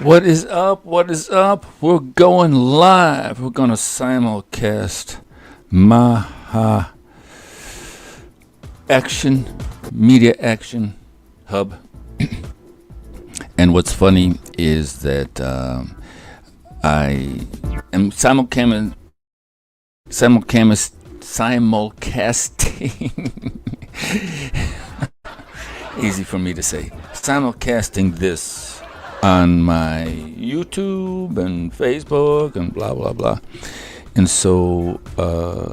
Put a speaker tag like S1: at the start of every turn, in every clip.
S1: What is up? What is up? We're going live. We're going to simulcast MAHA Action, Media Action Hub. And what's funny is that I am simulcasting. Easy for me to say. Simulcasting this on my YouTube and Facebook and blah blah blah. And so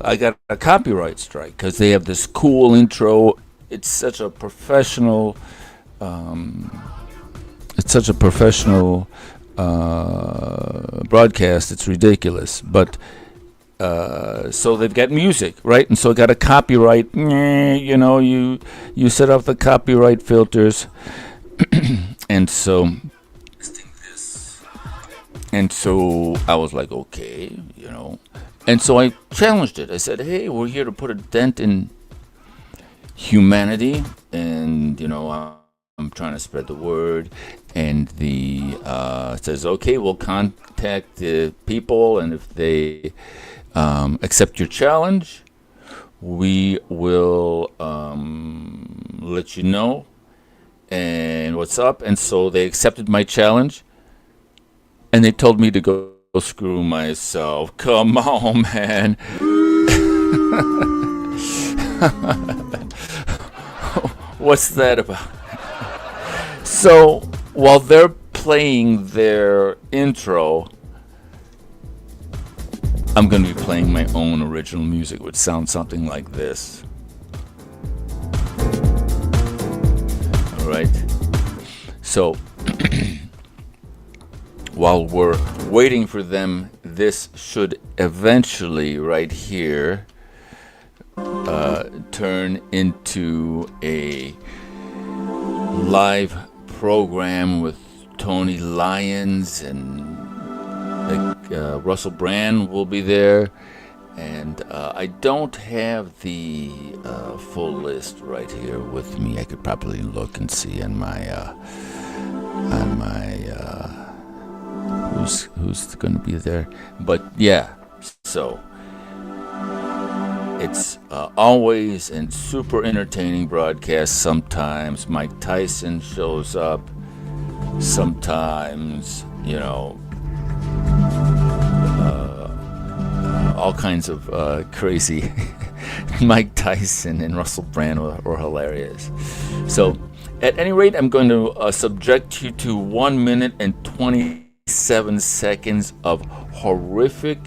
S1: I got a copyright strike because they have this cool intro. It's such a professional broadcast. It's ridiculous. But so they've got music, right? And so I got a copyright. You know, you set off the copyright filters, and so I was like, okay, you know. And so I challenged it. I said, hey, we're here to put a dent in humanity, and you know, I'm trying to spread the word. And the it says, okay, we'll contact the people, and if they accept your challenge, we will let you know and what's up. And so they accepted my challenge, and they told me to go screw myself. Come on, man. What's that about? So while they're playing their intro, I'm going to be playing my own original music, which sounds something like this. Alright. So, while we're waiting for them, this should eventually, right here, turn into a live program with Tony Lyons, and Russell Brand will be there. And I don't have the full list right here with me. I could probably look and see on my who's going to be there. But yeah, so it's always a super entertaining broadcast. Sometimes Mike Tyson shows up. Sometimes, you know, all kinds of crazy. Mike Tyson and Russell Brand were hilarious. So, at any rate, I'm going to subject you to 1 minute and 27 seconds of horrific,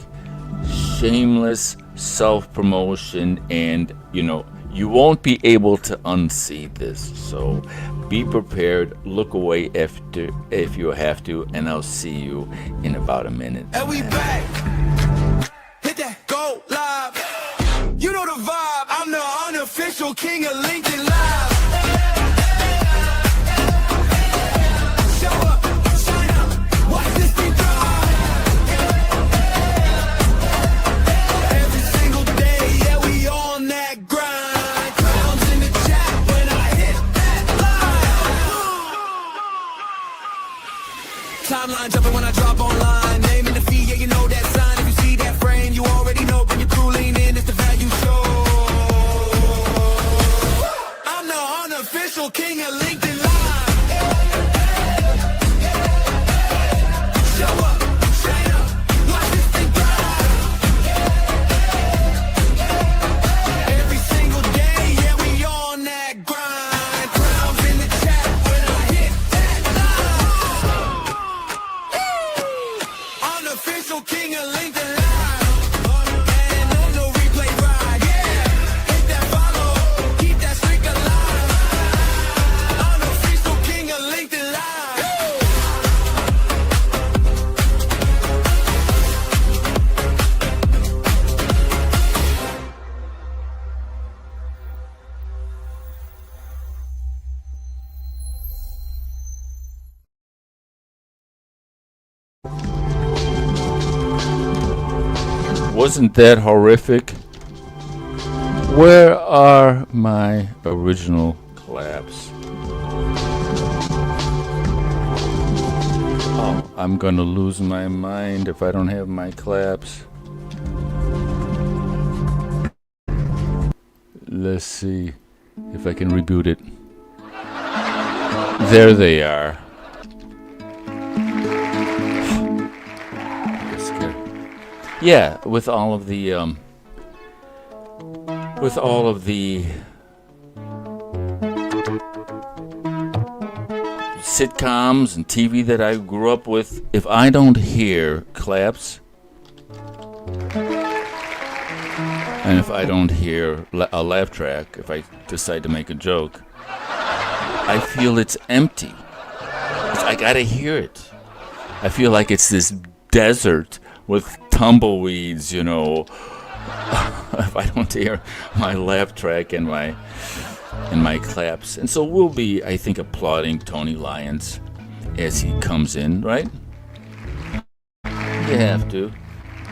S1: shameless self-promotion, and you know, you won't be able to unsee this. So be prepared, look away if you have to, and I'll see you in about a minute.
S2: And we back. Hit that go live. You know the vibe. I'm the unofficial king of LinkedIn Live. Show up, shine up, watch this thing drive. Every single day, yeah, we on that grind. Clowns in the chat when I hit that line. Timeline jumping when I drop online. Name in the feed, yeah, you know that sign. If you see that frame, you already know. Bring your crew, lean in, it's the value show. I'm the unofficial king of LinkedIn Live. Show up, shine up, watch this thing drive. Every single day, yeah, we on that grind. Crowds in the chat when I hit that line. Unofficial king of LinkedIn Live. And no replay ride, yeah. Hit that follow, keep that streak alive. Unofficial king of LinkedIn Live.
S1: Wasn't that horrific? Where are my original claps? Oh, I'm gonna lose my mind if I don't have my claps. Let's see if I can reboot it. There they are. Yeah, with all of the sitcoms and TV that I grew up with, if I don't hear claps and if I don't hear a laugh track, if I decide to make a joke, I feel it's empty. I gotta hear it. I feel like it's this desert with tumbleweeds, you know. If I don't hear my laugh track and my claps. And so we'll be, I think, applauding Tony Lyons as he comes in, right? You have to.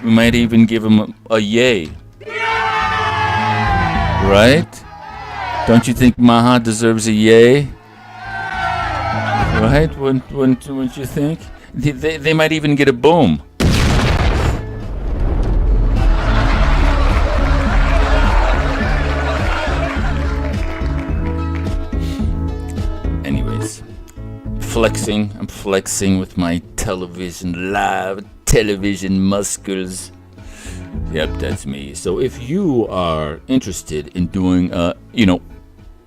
S1: We might even give him a yay. Right? Don't you think Maha deserves a yay? Right? Wouldn't you think? They might even get a boom. I'm flexing with my live television muscles. Yep, that's me. So if you are interested in doing,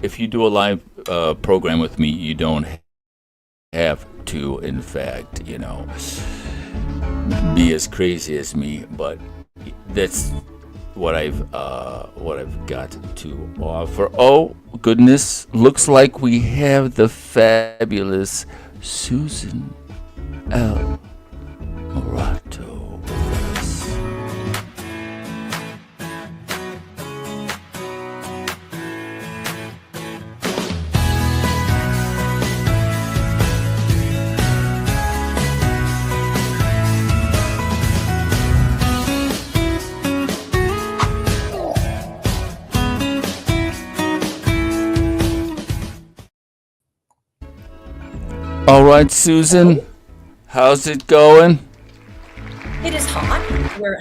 S1: if you do a live program with me, you don't have to, in fact, be as crazy as me, but that's what I've got to offer. Oh goodness, looks like we have the fabulous Susan L. Morato with us. All right, Susan, how's it going?
S3: It is hot.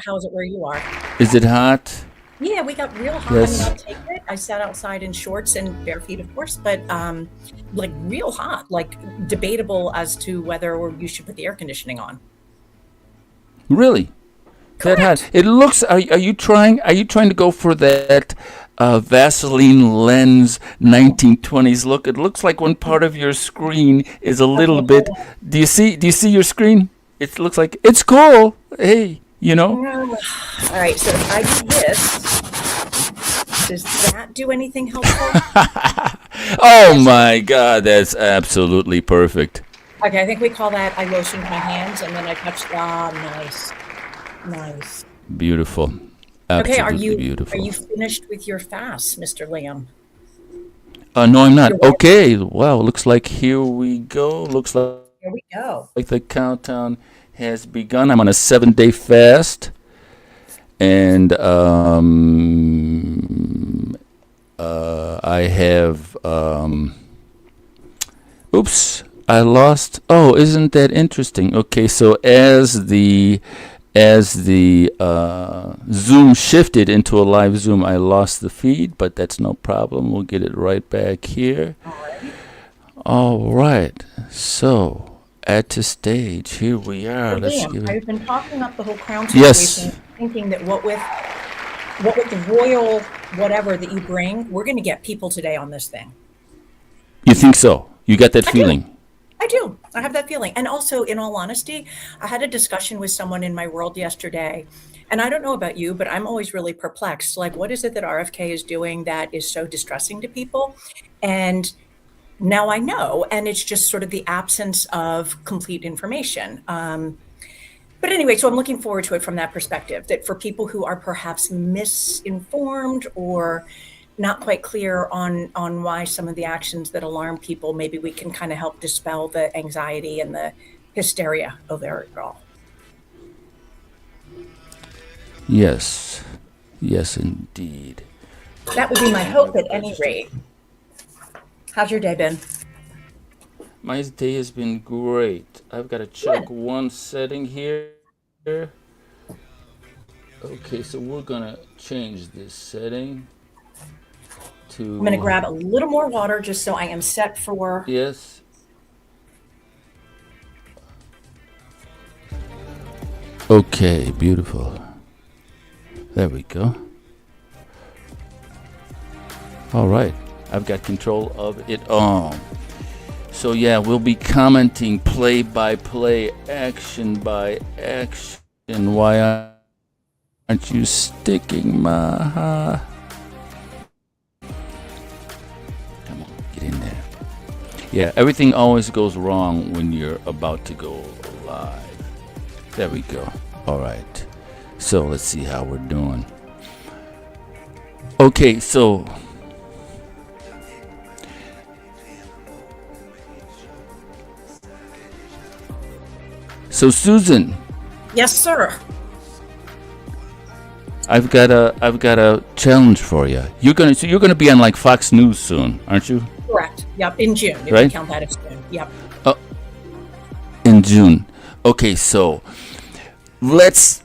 S3: How's it where you are?
S1: Is it hot?
S3: Yeah, we got real hot.
S1: Yes.
S3: I mean, I'll take it. I sat outside in shorts and bare feet, of course, but like real hot, like debatable as to whether or you should put the air conditioning on.
S1: Really?
S3: Correct.
S1: That hot? It looks. Are you trying to go for that Vaseline lens 1920s look? It looks like one part of your screen is a little bit. Do you see your screen? It looks like it's cool. Hey,
S3: All right, so if I do this, does that do anything helpful?
S1: Oh my God, that's absolutely perfect.
S3: Okay, I think we call that I lotioned my hands and then I touched. Nice.
S1: Beautiful.
S3: Okay,
S1: Absolutely beautiful.
S3: are you finished with your fast, Mr. Liam?
S1: No, I'm not. Okay, wow, looks like here we go. Looks like
S3: Here we go.
S1: the countdown has begun. I'm on a 7-day fast. And I have, oops, I lost. Oh, isn't that interesting? Okay, so as the Zoom shifted into a live Zoom, I lost the feed, but that's no problem. We'll get it right back here. All right. So at the stage, here we are.
S3: Liam, I've been talking up the whole crown
S1: Yes.
S3: situation, thinking that what with the royal whatever that you bring, we're going to get people today on this thing.
S1: You think so? You got that
S3: I do.
S1: feeling?
S3: I do. I have that feeling. And also, in all honesty, I had a discussion with someone in my world yesterday. And I don't know about you, but I'm always really perplexed. Like, what is it that RFK is doing that is so distressing to people? And now I know. And it's just sort of the absence of complete information. But anyway, so I'm looking forward to it from that perspective, that for people who are perhaps misinformed or not quite clear on why some of the actions that alarm people, maybe we can kind of help dispel the anxiety and the hysteria over it all.
S1: Yes. Yes, indeed.
S3: That would be my hope at any rate. How's your day been?
S1: My day has been great. I've got to check one setting here. Okay, so we're gonna change this setting to.
S3: I'm going to grab a little more water just so I am set for.
S1: Yes. Okay, beautiful. There we go. All right, I've got control of it all. So yeah, we'll be commenting play by play, action by action. Why aren't you sticking, Maha? Come on, get in there. Yeah, everything always goes wrong when you're about to go live. There we go. All right. So let's see how we're doing. Okay, so Susan,
S3: Yes, sir.
S1: I've got a challenge for you. You're gonna be on like Fox News soon, aren't you?
S3: Correct. Yep. In June. If
S1: Right?
S3: you count that as June. Yep.
S1: In June. Okay, so let's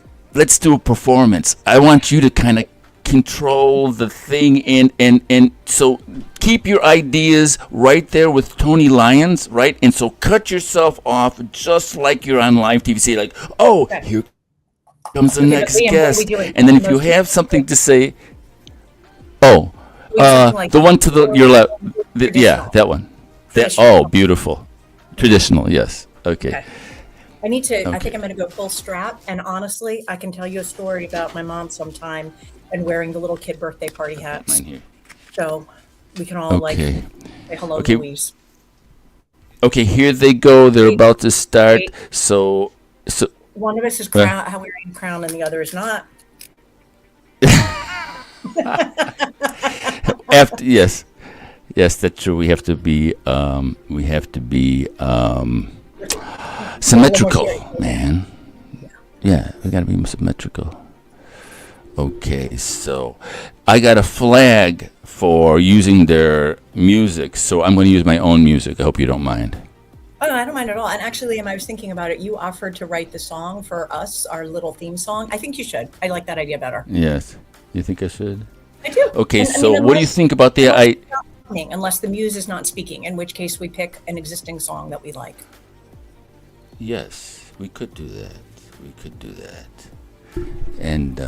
S1: do a performance. I want you to kind of control the thing and so keep your ideas right there with Tony Lyons, right? And so cut yourself off just like you're on live TV. Say like, oh,
S3: Okay.
S1: here comes the
S3: Okay, but
S1: next
S3: Liam, what are we
S1: guest.
S3: doing?
S1: And then if you
S3: Most-
S1: have something to say, oh,
S3: We something like
S1: the one to your left, yeah,
S3: traditional.
S1: that one. That,
S3: Traditional.
S1: oh, beautiful. Traditional, yes. Okay.
S3: Okay. I need to, I
S1: Okay.
S3: think I'm going to go full strap. And honestly, I can tell you a story about my mom sometime and wearing the little kid birthday party hats.
S1: Mine here.
S3: So we can all like
S1: Okay.
S3: say hello,
S1: Okay.
S3: Louise.
S1: Okay, here they go. They're
S3: Wait,
S1: about to start.
S3: wait.
S1: So
S3: One of us is
S1: Right.
S3: wearing a crown and the other is not.
S1: after yes, that's true. We have to be symmetrical, man. Yeah, we gotta be symmetrical. Okay, so I got a flag for using their music, so I'm going to use my own music. I hope you don't mind.
S3: Oh, no, I don't mind at all. And actually, I was thinking about it. You offered to write the song for us, our little theme song. I think you should. I like that idea better.
S1: Yes, you think I should?
S3: I do.
S1: Okay,
S3: And, I
S1: so
S3: mean,
S1: what do you think about the
S3: unless the muse is not speaking, in which case we pick an existing song that we like.
S1: Yes, we could do that. And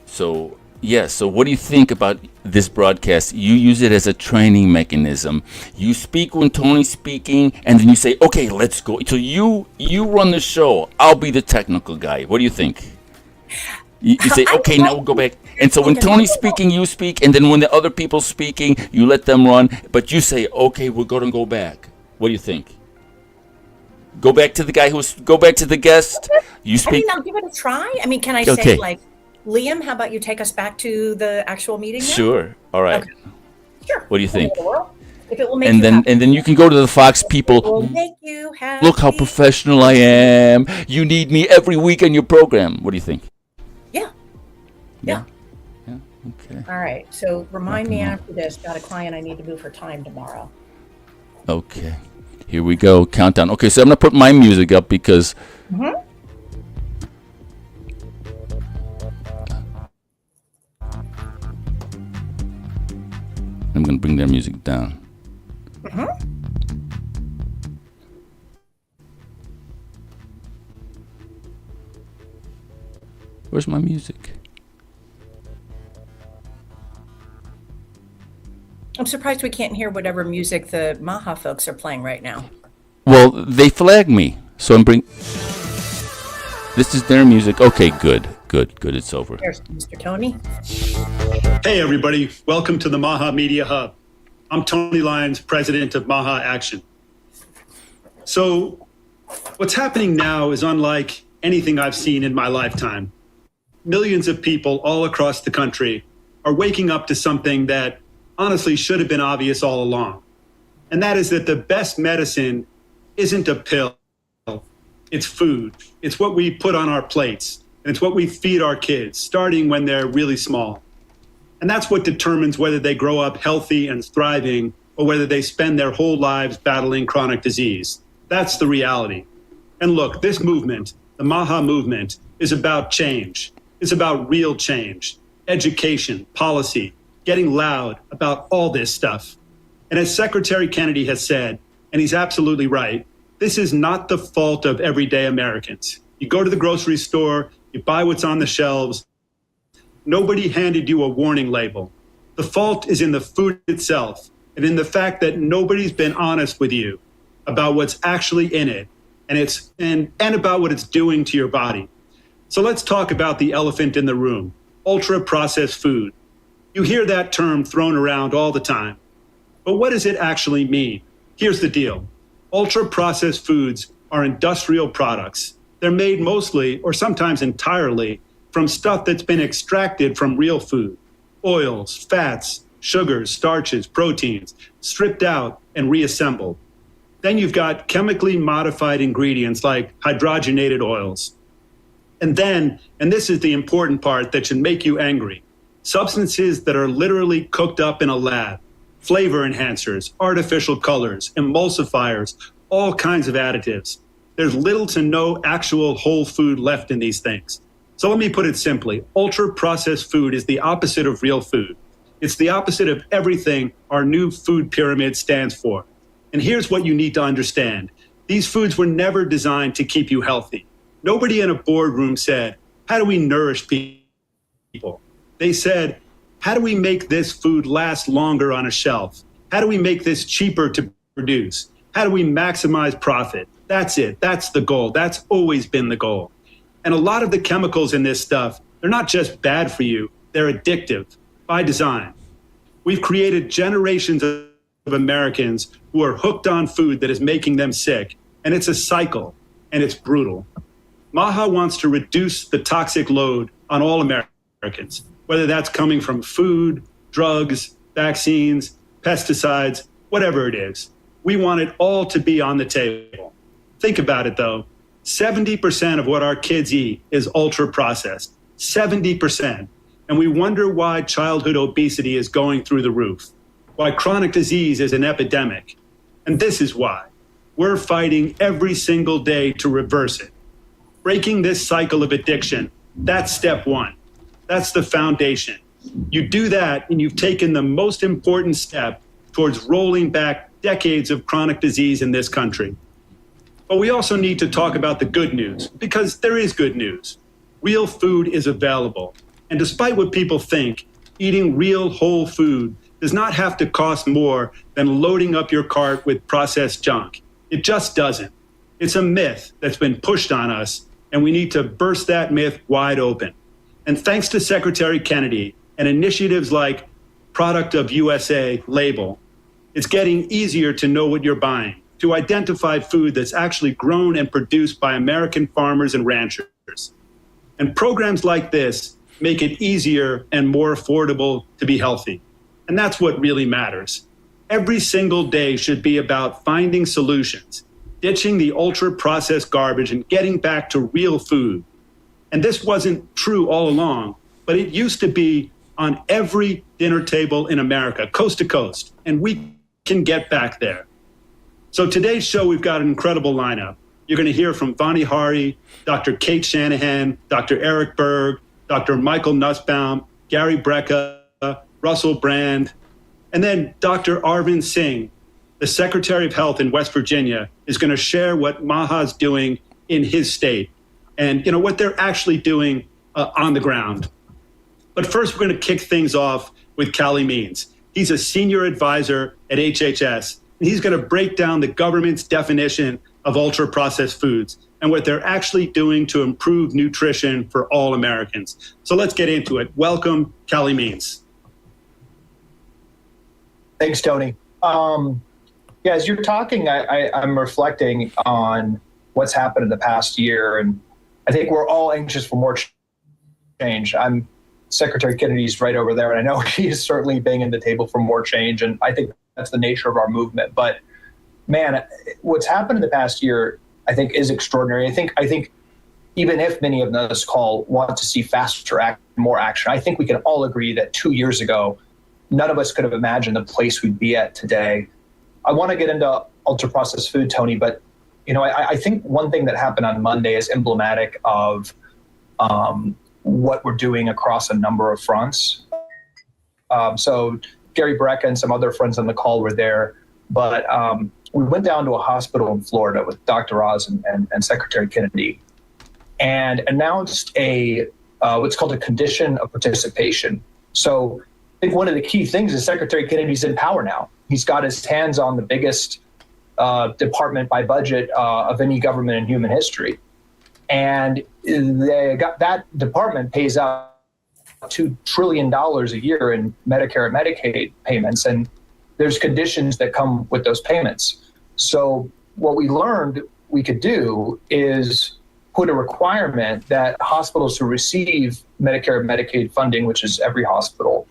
S1: so what do you think about this broadcast? You use it as a training mechanism. You speak when Tony's speaking, and then you say, okay, let's go. So you run the show. I'll be the technical guy. What do you think? You say, okay, now we'll go back. And so when Tony's speaking, you speak, and then when the other people's speaking, you let them run, but you say, okay, we're going to go back. What do you think? Go back to the guest. You
S3: I
S1: speak.
S3: mean, I'll give it a try. I mean, can I
S1: Okay.
S3: say, like, Liam, how about you take us back to the actual meeting now?
S1: Sure. All right.
S3: Okay. Sure.
S1: What do you think?
S3: If it will make
S1: And
S3: you
S1: then
S3: happy.
S1: you can go to the Fox
S3: It will
S1: people.
S3: make you happy.
S1: Look how professional I am. You need me every week on your program. What do you think?
S3: Yeah. Yeah.
S1: Okay.
S3: All right. So remind me
S1: Rock and
S3: after this. Got a client I need to move for time tomorrow.
S1: Okay. Here we go. Countdown. Okay, so I'm gonna put my music up because. I'm gonna bring their music down. Where's my music?
S3: I'm surprised we can't hear whatever music the MAHA folks are playing right now.
S1: Well, they flagged me, so I'm bring. This is their music. Okay, good. It's over.
S3: There's Mr. Tony.
S4: Hey, everybody. Welcome to the MAHA Media Hub. I'm Tony Lyons, president of MAHA Action. So, what's happening now is unlike anything I've seen in my lifetime. Millions of people all across the country are waking up to something that honestly should have been obvious all along. And that is that the best medicine isn't a pill, it's food. It's what we put on our plates, and it's what we feed our kids, starting when they're really small. And that's what determines whether they grow up healthy and thriving or whether they spend their whole lives battling chronic disease. That's the reality. And look, this movement, the MAHA movement, is about change. It's about real change, education, policy, getting loud about all this stuff. And as Secretary Kennedy has said, and he's absolutely right, this is not the fault of everyday Americans. You go to the grocery store, you buy what's on the shelves. Nobody handed you a warning label. The fault is in the food itself and in the fact that nobody's been honest with you about what's actually in it and about what it's doing to your body. So let's talk about the elephant in the room, ultra-processed food. You hear that term thrown around all the time. But what does it actually mean? Here's the deal. Ultra-processed foods are industrial products. They're made mostly, or sometimes entirely, from stuff that's been extracted from real food. Oils, fats, sugars, starches, proteins, stripped out and reassembled. Then you've got chemically modified ingredients like hydrogenated oils. And then, and this is the important part that should make you angry, substances that are literally cooked up in a lab, flavor enhancers, artificial colors, emulsifiers, all kinds of additives. There's little to no actual whole food left in these things. So let me put it simply, ultra-processed food is the opposite of real food. It's the opposite of everything our new food pyramid stands for. And here's what you need to understand. These foods were never designed to keep you healthy. Nobody in a boardroom said, how do we nourish people? They said, how do we make this food last longer on a shelf? How do we make this cheaper to produce? How do we maximize profit? That's it. That's the goal. That's always been the goal. And a lot of the chemicals in this stuff, they're not just bad for you, they're addictive by design. We've created generations of Americans who are hooked on food that is making them sick. And it's a cycle, and it's brutal. MAHA wants to reduce the toxic load on all Americans, whether that's coming from food, drugs, vaccines, pesticides, whatever it is. We want it all to be on the table. Think about it, though. 70% of what our kids eat is ultra-processed. 70%. And we wonder why childhood obesity is going through the roof, why chronic disease is an epidemic. And this is why. We're fighting every single day to reverse it. Breaking this cycle of addiction, that's step one. That's the foundation. You do that, and you've taken the most important step towards rolling back decades of chronic disease in this country. But we also need to talk about the good news, because there is good news. Real food is available. And despite what people think, eating real whole food does not have to cost more than loading up your cart with processed junk. It just doesn't. It's a myth that's been pushed on us, and we need to burst that myth wide open. And thanks to Secretary Kennedy and initiatives like Product of USA label, it's getting easier to know what you're buying, to identify food that's actually grown and produced by American farmers and ranchers. And programs like this make it easier and more affordable to be healthy. And that's what really matters. Every single day should be about finding solutions, ditching the ultra-processed garbage and getting back to real food. And this wasn't true all along, but it used to be on every dinner table in America, coast to coast, and we can get back there. So today's show, we've got an incredible lineup. You're going to hear from Vani Hari, Dr. Kate Shanahan, Dr. Eric Berg, Dr. Michael Nussbaum, Gary Brecka, Russell Brand, and then Dr. Arvind Singh, the Secretary of Health in West Virginia, is going to share what MAHA is doing in his state and what they're actually doing on the ground. But first, we're going to kick things off with Callie Means. He's a senior advisor at HHS, and he's going to break down the government's definition of ultra-processed foods and what they're actually doing to improve nutrition for all Americans. So let's get into it. Welcome, Callie Means.
S5: Thanks, Tony. As you're talking, I'm reflecting on what's happened in the past year, and I think we're all anxious for more change. Secretary Kennedy's right over there, and I know he's certainly banging the table for more change, and I think that's the nature of our movement. But man, what's happened in the past year, I think, is extraordinary. I think even if many of us want to see faster action, more action, I think we can all agree that 2 years ago, none of us could have imagined the place we'd be at today. I want to get into ultra-processed food, Tony, but I think one thing that happened on Monday is emblematic of what we're doing across a number of fronts. So Gary Brecka and some other friends on the call were there, but we went down to a hospital in Florida with Dr. Oz and Secretary Kennedy and announced what's called a condition of participation. So I think one of the key things is Secretary Kennedy's in power now. He's got his hands on the biggest department by budget of any government in human history. And that department pays out $2 trillion a year in Medicare and Medicaid payments. And there's conditions that come with those payments. So what we learned we could do is put a requirement that hospitals who receive Medicare and Medicaid funding, which is every hospital,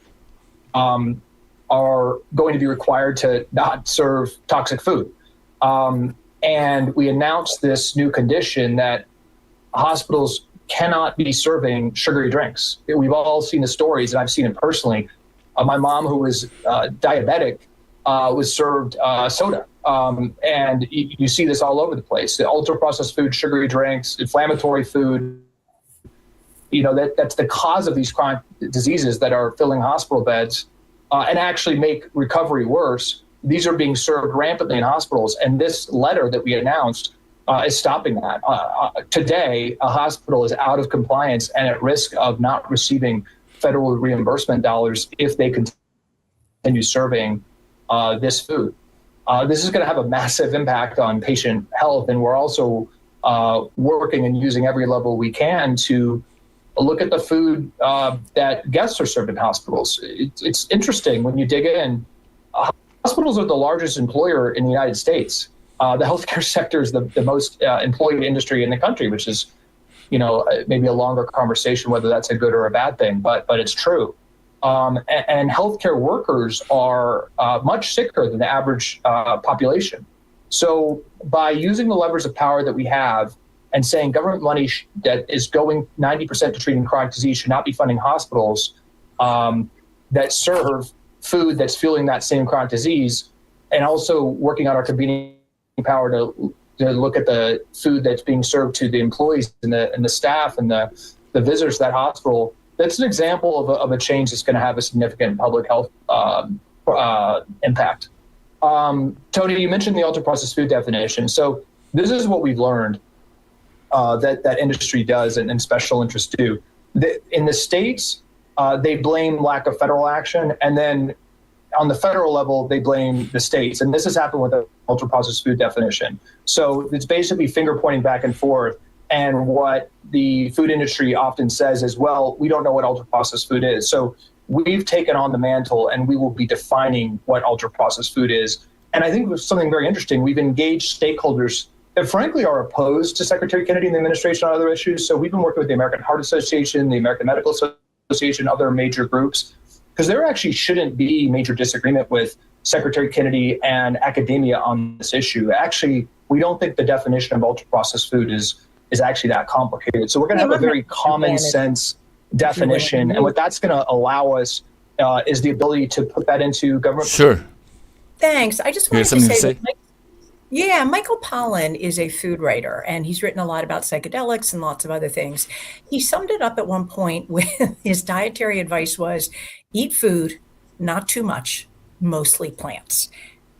S5: are going to be required to not serve toxic food. And we announced this new condition that hospitals cannot be serving sugary drinks. We've all seen the stories, and I've seen it personally. My mom, who was diabetic, was served soda. And you see this all over the place. The ultra-processed food, sugary drinks, inflammatory food, that's the cause of these chronic diseases that are filling hospital beds and actually make recovery worse. These are being served rampantly in hospitals. And this letter that we announced is stopping that. Today, a hospital is out of compliance and at risk of not receiving federal reimbursement dollars if they continue serving this food. This is going to have a massive impact on patient health, and we're also working and using every level we can to look at the food that guests are served in hospitals. It's interesting when you dig in. Hospitals are the largest employer in the United States. The healthcare sector is the most employed industry in the country, which is, maybe a longer conversation whether that's a good or a bad thing, but it's true. And healthcare workers are much sicker than the average population. So by using the levers of power that we have and saying government money that is going 90% to treating chronic disease should not be funding hospitals that serve food that's fueling that same chronic disease, and also working on our convening power to look at the food that's being served to the employees and the staff and the visitors to that hospital. That's an example of a change that's going to have a significant public health impact. Tony, you mentioned the ultra-processed food definition. So this is what we've learned that industry does and special interests do. In the states, they blame lack of federal action, and then on the federal level, they blame the states. And this has happened with the ultra-processed food definition. So it's basically finger pointing back and forth. And what the food industry often says is, well, we don't know what ultra-processed food is. So we've taken on the mantle, and we will be defining what ultra-processed food is. And I think it was something very interesting. We've engaged stakeholders that frankly are opposed to Secretary Kennedy and the administration on other issues. So we've been working with the American Heart Association, the American Medical Association, other major groups, because there actually shouldn't be major disagreement with Secretary Kennedy and academia on this issue. Actually, we don't think the definition of ultra-processed food is actually that complicated. So we're going to have a very common sense definition. And what that's going to allow us is the ability to put that into government.
S1: Sure.
S3: Thanks. I just wanted to
S1: something to
S3: say,
S1: say?
S3: Michael Pollan is a food writer, and he's written a lot about psychedelics and lots of other things. He summed it up at one point with his dietary advice was eat food, not too much, mostly plants.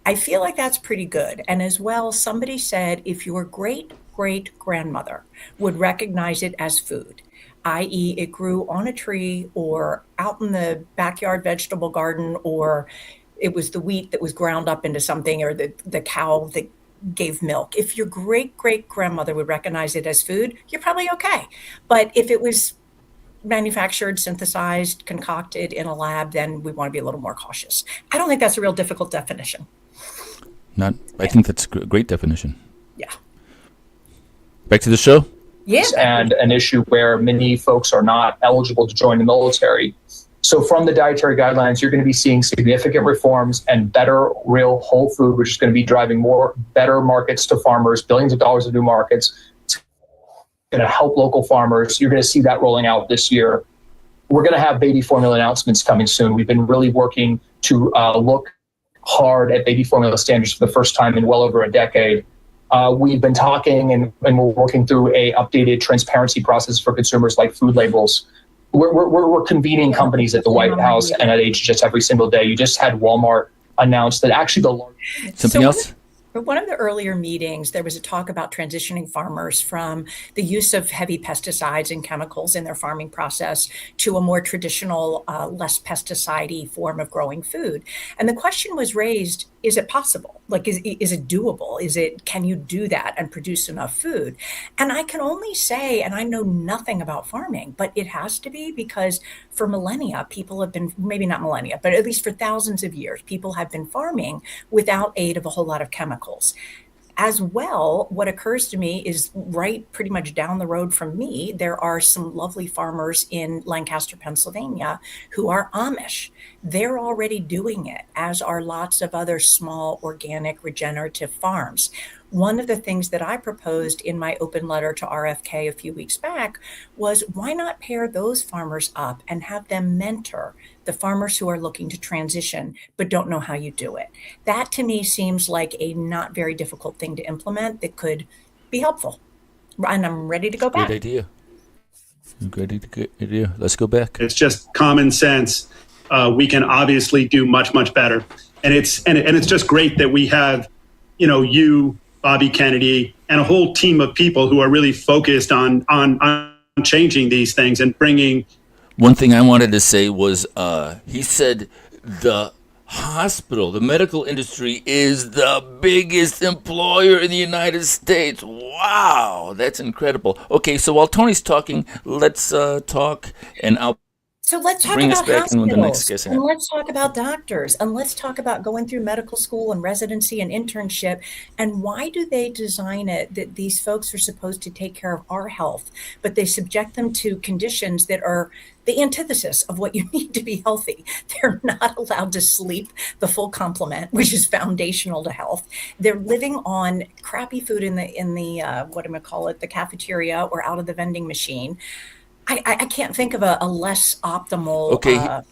S3: I feel like that's pretty good. And as well, somebody said if your great-great-grandmother would recognize it as food, i.e. it grew on a tree or out in the backyard vegetable garden, or it was the wheat that was ground up into something, or the cow that gave milk. If your great-great-grandmother would recognize it as food, you're probably okay. But if it was manufactured, synthesized, concocted in a lab, then we want to be a little more cautious. I don't think that's a real difficult definition.
S1: I think that's a great definition.
S3: Yeah.
S1: Back to the show?
S3: Yeah.
S5: And an issue where many folks are not eligible to join the military. So from the dietary guidelines, you're going to be seeing significant reforms and better real whole food, which is going to be driving better markets to farmers, billions of dollars of new markets. It's going to help local farmers. You're going to see that rolling out this year. We're going to have baby formula announcements coming soon. We've been really working to look hard at baby formula standards for the first time in well over a decade. We've been talking and we're working through a updated transparency process for consumers like food labels. We're convening companies at the White House and at HHS every single day. You just had Walmart announce that actually the largest...
S1: Something else?
S3: One of the earlier meetings, there was a talk about transitioning farmers from the use of heavy pesticides and chemicals in their farming process to a more traditional, less pesticide-y form of growing food. And the question was raised, is it possible? Like, is it doable? Can you do that and produce enough food? And I can only say, and I know nothing about farming, but it has to be, because for millennia, people have been, maybe not millennia, but at least for thousands of years, people have been farming without aid of a whole lot of chemicals. As well, what occurs to me is right pretty much down the road from me, there are some lovely farmers in Lancaster, Pennsylvania, who are Amish. They're already doing it, as are lots of other small organic regenerative farms. One of the things that I proposed in my open letter to RFK a few weeks back was, why not pair those farmers up and have them mentor the farmers who are looking to transition but don't know how you do it? That to me seems like a not very difficult thing to implement that could be helpful. And I'm ready to go back.
S1: Great idea. Great idea. Let's go back.
S4: It's just common sense. We can obviously do much, much better. And it's just great that we have, you, Bobby Kennedy, and a whole team of people who are really focused on changing these things and bringing.
S1: One thing I wanted to say was, he said the hospital, the medical industry is the biggest employer in the United States. Wow, that's incredible. Okay, so while Tony's talking, let's talk, and I'll
S3: So let's talk
S1: bring us
S3: about
S1: back in with the next
S3: hospitals,
S1: guest.
S3: and let's talk about doctors, and let's talk about going through medical school and residency and internship. And why do they design it that these folks are supposed to take care of our health, but they subject them to conditions that are the antithesis of what you need to be healthy? They're not allowed to sleep the full complement, which is foundational to health. They're living on crappy food in the what am I call it, the cafeteria or out of the vending machine. I can't think of a less optimal.
S1: Okay.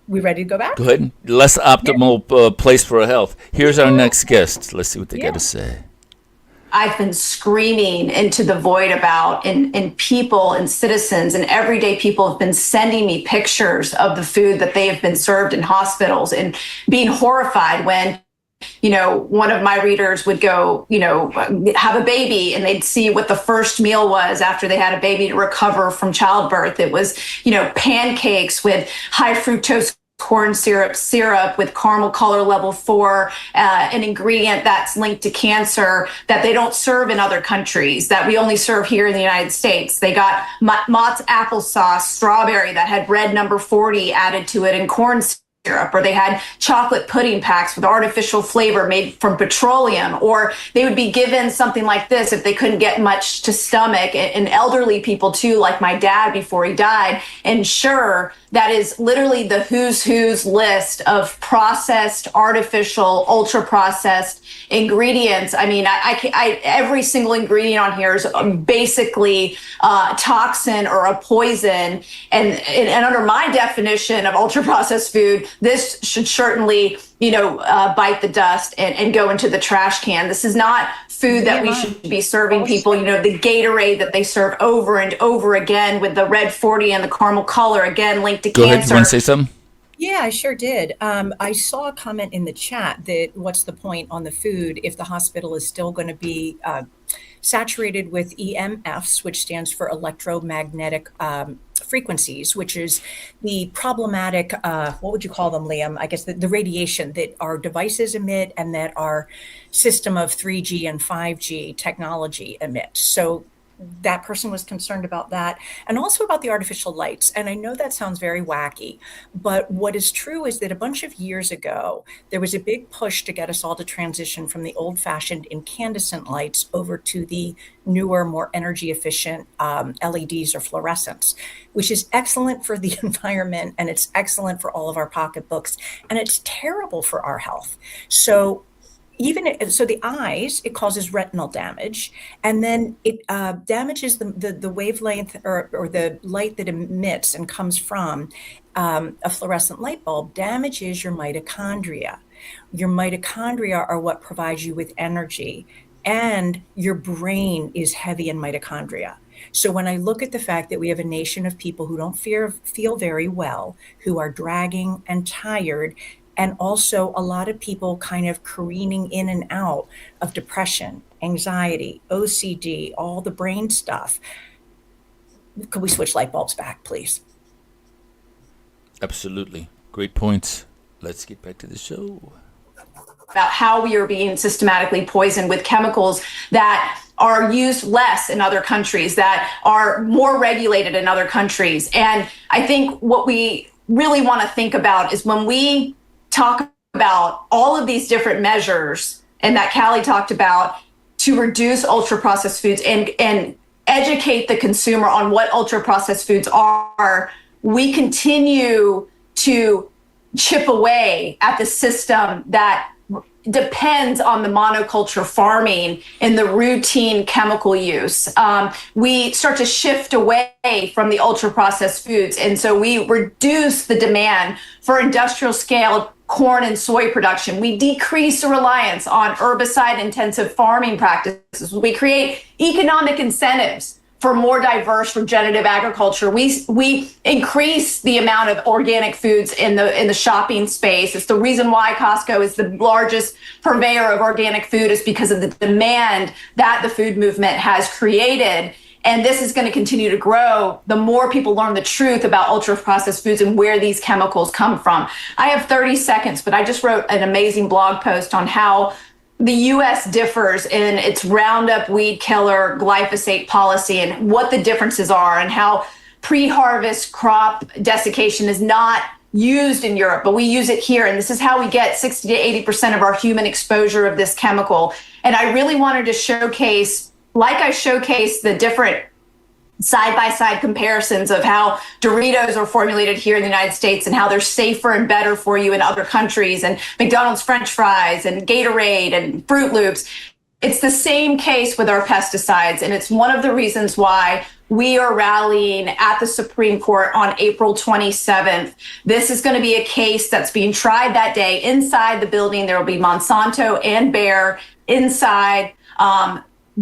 S3: We ready to go back?
S1: Go ahead. Less optimal place for our health. Here's our next guest. Let's see what they got to say.
S6: I've been screaming into the void about, and people and citizens and everyday people have been sending me pictures of the food that they have been served in hospitals, and being horrified when one of my readers would go, have a baby, and they'd see what the first meal was after they had a baby to recover from childbirth. It was, pancakes with high fructose corn syrup with caramel color level 4, an ingredient that's linked to cancer that they don't serve in other countries, that we only serve here in the United States. They got Mott's applesauce, strawberry that had red number 40 added to it, and corn syrup, or they had chocolate pudding packs with artificial flavor made from petroleum, or they would be given something like this if they couldn't get much to stomach, and elderly people too, like my dad before he died. And sure, that is literally the who's list of processed, artificial, ultra processed ingredients. I mean, I every single ingredient on here is basically toxin or a poison. And under my definition of ultra processed food, this should certainly, bite the dust and go into the trash can. This is not food that we should be serving people. The Gatorade that they serve over and over again with the red 40 and the caramel color, again linked to
S1: Go
S6: cancer.
S1: ahead. You want to say something?
S3: Yeah, I sure did. I saw a comment in the chat that what's the point on the food if the hospital is still going to be saturated with EMFs, which stands for electromagnetic frequencies, which is the problematic, what would you call them, Liam? I guess the radiation that our devices emit and that our system of 3G and 5G technology emits. So that person was concerned about that, and also about the artificial lights. And I know that sounds very wacky, but what is true is that a bunch of years ago, there was a big push to get us all to transition from the old-fashioned incandescent lights over to the newer, more energy efficient LEDs or fluorescents, which is excellent for the environment, and it's excellent for all of our pocketbooks, and it's terrible for our health. So the eyes, it causes retinal damage, and then it damages the wavelength or the light that emits and comes from a fluorescent light bulb damages your mitochondria. Your mitochondria are what provides you with energy, and your brain is heavy in mitochondria. So when I look at the fact that we have a nation of people who don't feel very well, who are dragging and tired, and also a lot of people kind of careening in and out of depression, anxiety, OCD, all the brain stuff, could we switch light bulbs back, please?
S1: Absolutely. Great points. Let's get back to the show.
S6: About how we are being systematically poisoned with chemicals that are used less in other countries, that are more regulated in other countries. And I think what we really want to think about is when we talk about all of these different measures and that Callie talked about to reduce ultra processed foods and educate the consumer on what ultra processed foods are, we continue to chip away at the system that depends on the monoculture farming and the routine chemical use. We start to shift away from the ultra processed foods. And so we reduce the demand for industrial scale corn and soy production. We decrease the reliance on herbicide intensive farming practices. We create economic incentives for more diverse regenerative agriculture. We increase the amount of organic foods in the shopping space. It's the reason why Costco is the largest purveyor of organic food, is because of the demand that the food movement has created. And this is going to continue to grow the more people learn the truth about ultra processed foods and where these chemicals come from. I have 30 seconds, but I just wrote an amazing blog post on how the U.S. differs in its Roundup weed killer glyphosate policy and what the differences are, and how pre-harvest crop desiccation is not used in Europe, but we use it here. And this is how we get 60 to 80% of our human exposure of this chemical. And I really wanted to showcase, like I showcased the different side-by-side comparisons of how Doritos are formulated here in the United States and how they're safer and better for you in other countries, and McDonald's French fries and Gatorade and Fruit Loops. It's the same case with our pesticides, and it's one of the reasons why we are rallying at the Supreme Court on April 27th. This is going to be a case that's being tried that day. Inside the building, there will be Monsanto and Bayer inside,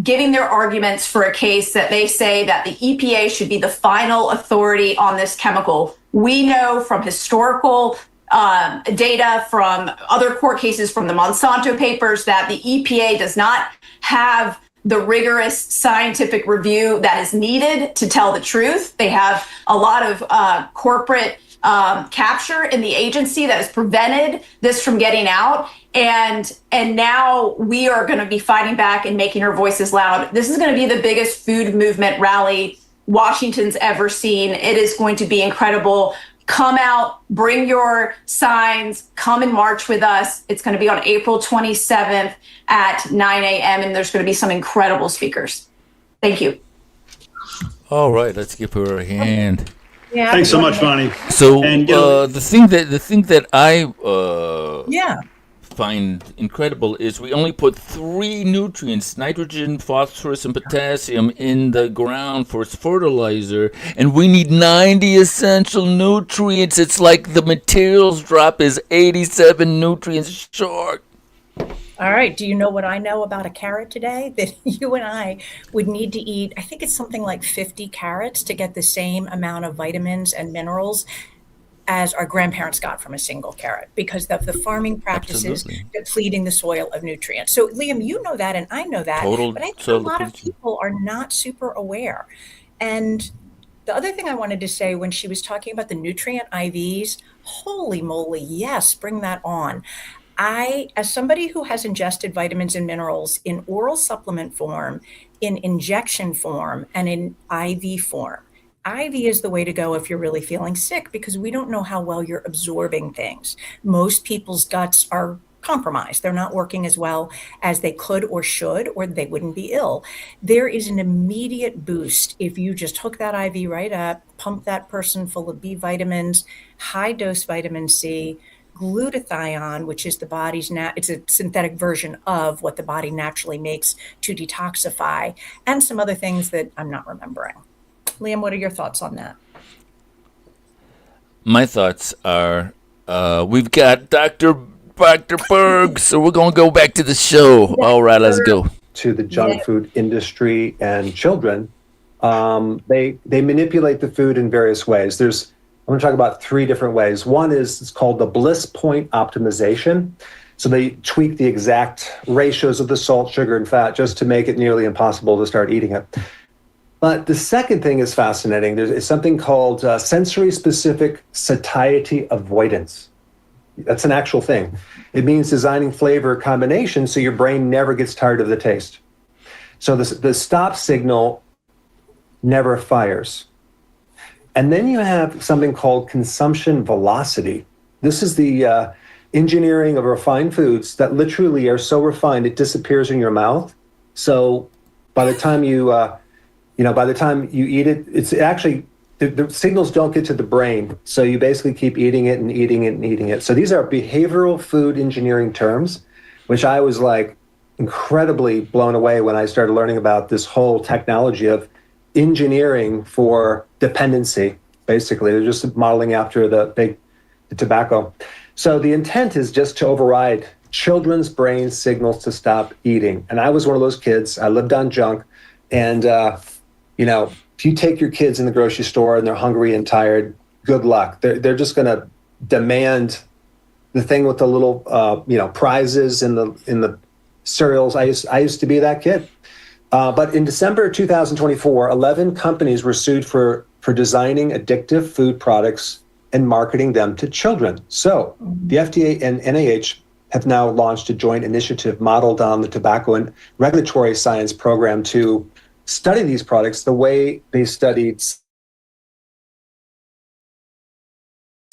S6: giving their arguments for a case that they say that the EPA should be the final authority on this chemical. We know from historical data from other court cases, from the Monsanto papers, that the EPA does not have the rigorous scientific review that is needed to tell the truth. They have a lot of corporate capture in the agency that has prevented this from getting out. And now we are going to be fighting back and making our voices loud. This is going to be the biggest food movement rally Washington's ever seen. It is going to be incredible. Come out, bring your signs, come and march with us. It's going to be on April 27th at 9 a.m. and there's going to be some incredible speakers. Thank you.
S1: All right, let's give her a hand.
S3: Yeah.
S4: Thanks so much, Bonnie.
S1: So
S4: And,
S1: the thing that I
S3: Yeah.
S1: find incredible is we only put 3 nutrients, nitrogen, phosphorus, and potassium, in the ground for its fertilizer, and we need 90 essential nutrients. It's like the materials drop is 87 nutrients short.
S3: All right. Do you know what I know about a carrot today? That you and I would need to eat, I think it's something like 50 carrots to get the same amount of vitamins and minerals as our grandparents got from a single carrot, because of the farming practices
S1: Absolutely.
S3: depleting the soil of nutrients. So Liam, you know that, and I know that,
S1: Total
S3: but I think a
S1: soil
S3: lot of
S1: depletion.
S3: people are not super aware. And the other thing I wanted to say, when she was talking about the nutrient IVs, holy moly, yes, bring that on. As somebody who has ingested vitamins and minerals in oral supplement form, in injection form, and in IV form, IV is the way to go if you're really feeling sick, because we don't know how well you're absorbing things. Most people's guts are compromised. They're not working as well as they could or should, or they wouldn't be ill. There is an immediate boost if you just hook that IV right up, pump that person full of B vitamins, high dose vitamin C, glutathione, which is the body's it's a synthetic version of what the body naturally makes to detoxify, and some other things that I'm not remembering. Liam, what are your thoughts on that?
S1: my thoughts are we've got Dr. Berg, so we're going to go back to the show. All right, let's go.
S7: To the junk food industry and children, they manipulate the food in various ways. I'm going to talk about 3 different ways. One is it's called the bliss point optimization. So they tweak the exact ratios of the salt, sugar, and fat just to make it nearly impossible to start eating it. But the second thing is fascinating. There's something called sensory-specific satiety avoidance. That's an actual thing. It means designing flavor combinations so your brain never gets tired of the taste. So the stop signal never fires. And then you have something called consumption velocity. This is the engineering of refined foods that literally are so refined it disappears in your mouth. So by the time you eat it, it's actually the signals don't get to the brain. So you basically keep eating it and eating it and eating it. So these are behavioral food engineering terms, which I was like incredibly blown away when I started learning about this whole technology of engineering for dependency. Basically, they're just modeling after the tobacco. So the intent is just to override children's brain signals to stop eating. And I was one of those kids. I lived on junk. And, if you take your kids in the grocery store and they're hungry and tired, good luck. They're just going to demand the thing with the little, prizes in the cereals. I used to be that kid. But in December 2024, 11 companies were sued for designing addictive food products and marketing them to children. So the FDA and NIH have now launched a joint initiative modeled on the Tobacco and Regulatory Science Program to study these products the way they studied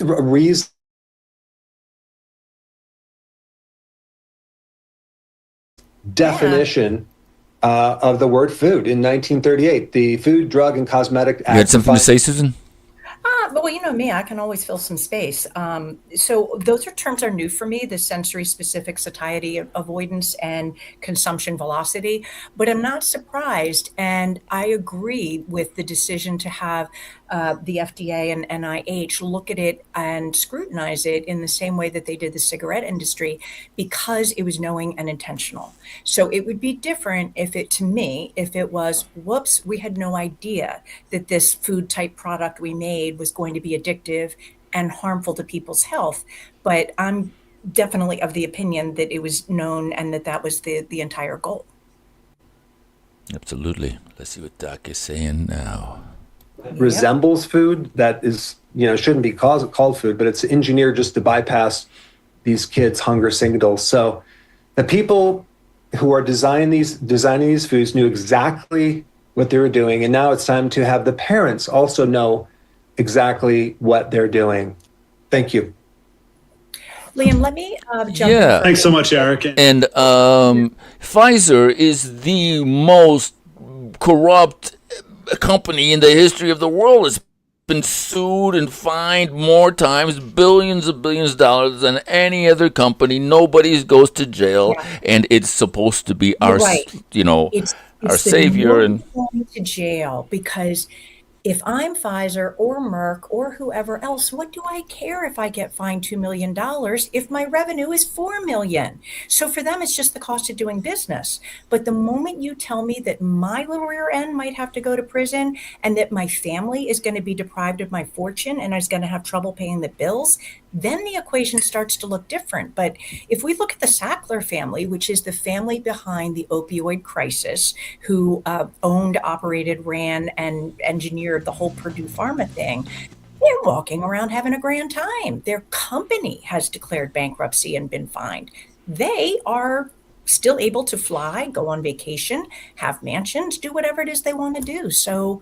S7: reason. Definition of the word food in 1938. The Food, Drug, and Cosmetic Act.
S1: You had something to say, Susan?
S3: Well, you know me, I can always fill some space. So those terms are new for me, the sensory-specific satiety avoidance and consumption velocity, but I'm not surprised. And I agree with the decision to have the FDA and NIH look at it and scrutinize it in the same way that they did the cigarette industry, because it was knowing and intentional. So it would be different if it was, whoops, we had no idea that this food type product we made was going to be addictive and harmful to people's health. But I'm definitely of the opinion that it was known and that was the entire goal.
S1: Absolutely. Let's see what Doc is saying now.
S7: Resembles food that is, shouldn't be called food, but it's engineered just to bypass these kids' hunger signals. So the people who are designing these foods knew exactly what they were doing, and now it's time to have the parents also know exactly what they're doing. Thank you.
S3: Liam, let me jump
S1: Yeah.
S3: in.
S4: Thanks so much, Eric.
S1: And Pfizer is the most corrupt company in the history of the world. It's been sued and fined more times, billions of dollars than any other company. Nobody goes to jail, and it's supposed to be our,
S3: Right. It's
S1: our savior. And
S3: going to jail, because if I'm Pfizer or Merck or whoever else, what do I care if I get fined $2 million if my revenue is $4 million? So for them, it's just the cost of doing business. But the moment you tell me that my little rear end might have to go to prison and that my family is going to be deprived of my fortune and is going to have trouble paying the bills, then the equation starts to look different. But if we look at the Sackler family, which is the family behind the opioid crisis, who owned, operated, ran, and engineered the whole Purdue Pharma thing, they're walking around having a grand time. Their company has declared bankruptcy and been fined. They are still able to fly, go on vacation, have mansions, do whatever it is they want to do. So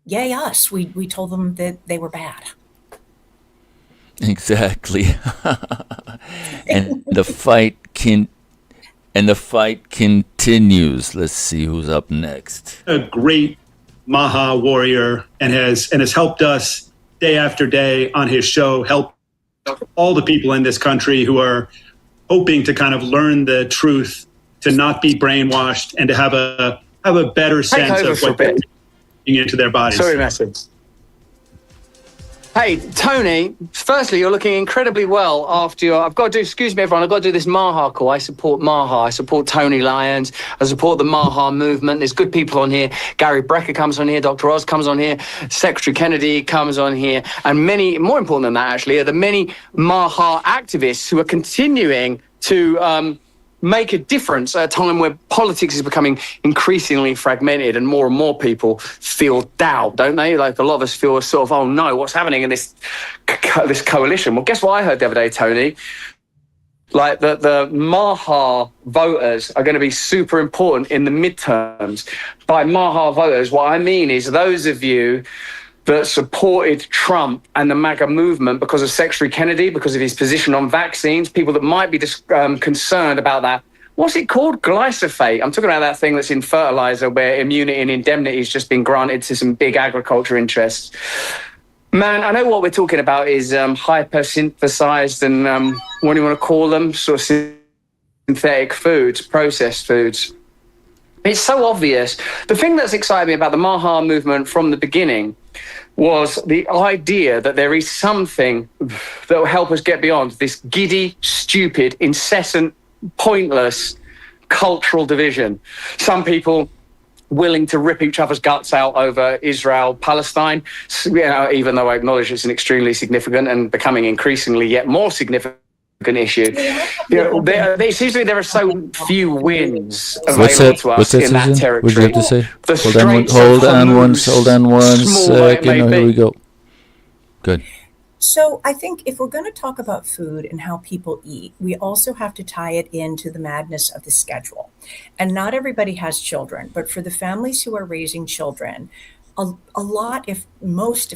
S3: yay us, we told them that they were bad.
S1: exactly. and the fight continues. Let's see who's up next.
S4: A great MAHA warrior and has helped us day after day on his show, help all the people in this country who are hoping to kind of learn the truth, to not be brainwashed, and to have a better sense of what they're putting into their bodies.
S8: Sorry, message. Hey, Tony, firstly, you're looking incredibly well after your... excuse me, everyone, I've got to do this MAHA call. I support MAHA. I support Tony Lyons. I support the MAHA movement. There's good people on here. Gary Brecker comes on here. Dr. Oz comes on here. Secretary Kennedy comes on here. And many, more important than that, actually, are the many MAHA activists who are continuing to... make a difference at a time where politics is becoming increasingly fragmented and more people feel doubt, don't they? Like a lot of us feel sort of, oh no, what's happening in this coalition? Well, guess what I heard the other day, Tony? Like the MAHA voters are going to be super important in the midterms. By MAHA voters, what I mean is those of you that supported Trump and the MAGA movement because of Secretary Kennedy, because of his position on vaccines, people that might be concerned about that. What's it called? Glyphosate. I'm talking about that thing that's in fertilizer where immunity and indemnity has just been granted to some big agriculture interests. Man, I know what we're talking about is hyper-synthesized and what do you want to call them? Sort of synthetic foods, processed foods. It's so obvious. The thing that's excited me about the MAHA movement from the beginning was the idea that there is something that will help us get beyond this giddy, stupid, incessant, pointless cultural division. Some people willing to rip each other's guts out over Israel, Palestine, even though I acknowledge it's an extremely significant and becoming increasingly yet more significant issue. It seems to me there are so few wins available to us in that territory.
S1: What do you have to say? Hold on one second. Here we go. Good.
S3: So I think if we're going to talk about food and how people eat, we also have to tie it into the madness of the schedule. And not everybody has children, but for the families who are raising children, a lot, if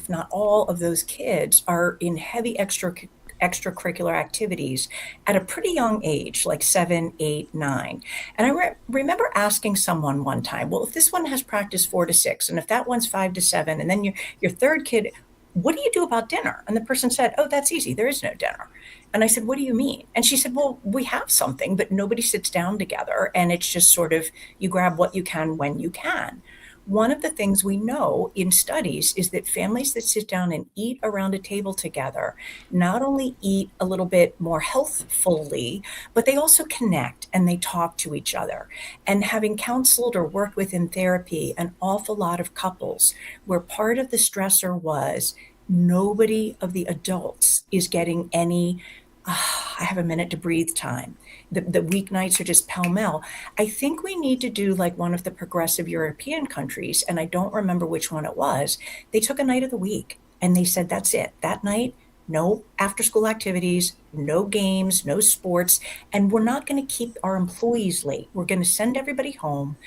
S3: not all of those kids are in heavy extracurricular activities at a pretty young age, like 7, 8, 9. And I remember asking someone one time, well, if this one has practice 4 to 6, and if that one's 5 to 7, and then your third kid, what do you do about dinner? And the person said, oh, that's easy. There is no dinner. And I said, what do you mean? And she said, well, we have something, but nobody sits down together. And it's just sort of, you grab what you can when you can. One of the things we know in studies is that families that sit down and eat around a table together not only eat a little bit more healthfully, but they also connect and they talk to each other. And having counseled or worked with in therapy an awful lot of couples where part of the stressor was nobody of the adults is getting any I have a minute to breathe time. The weeknights are just pell-mell. I think we need to do like one of the progressive European countries, and I don't remember which one it was. They took a night of the week and they said, that's it. That night, no after-school activities, no games, no sports, and we're not going to keep our employees late. We're going to send everybody home,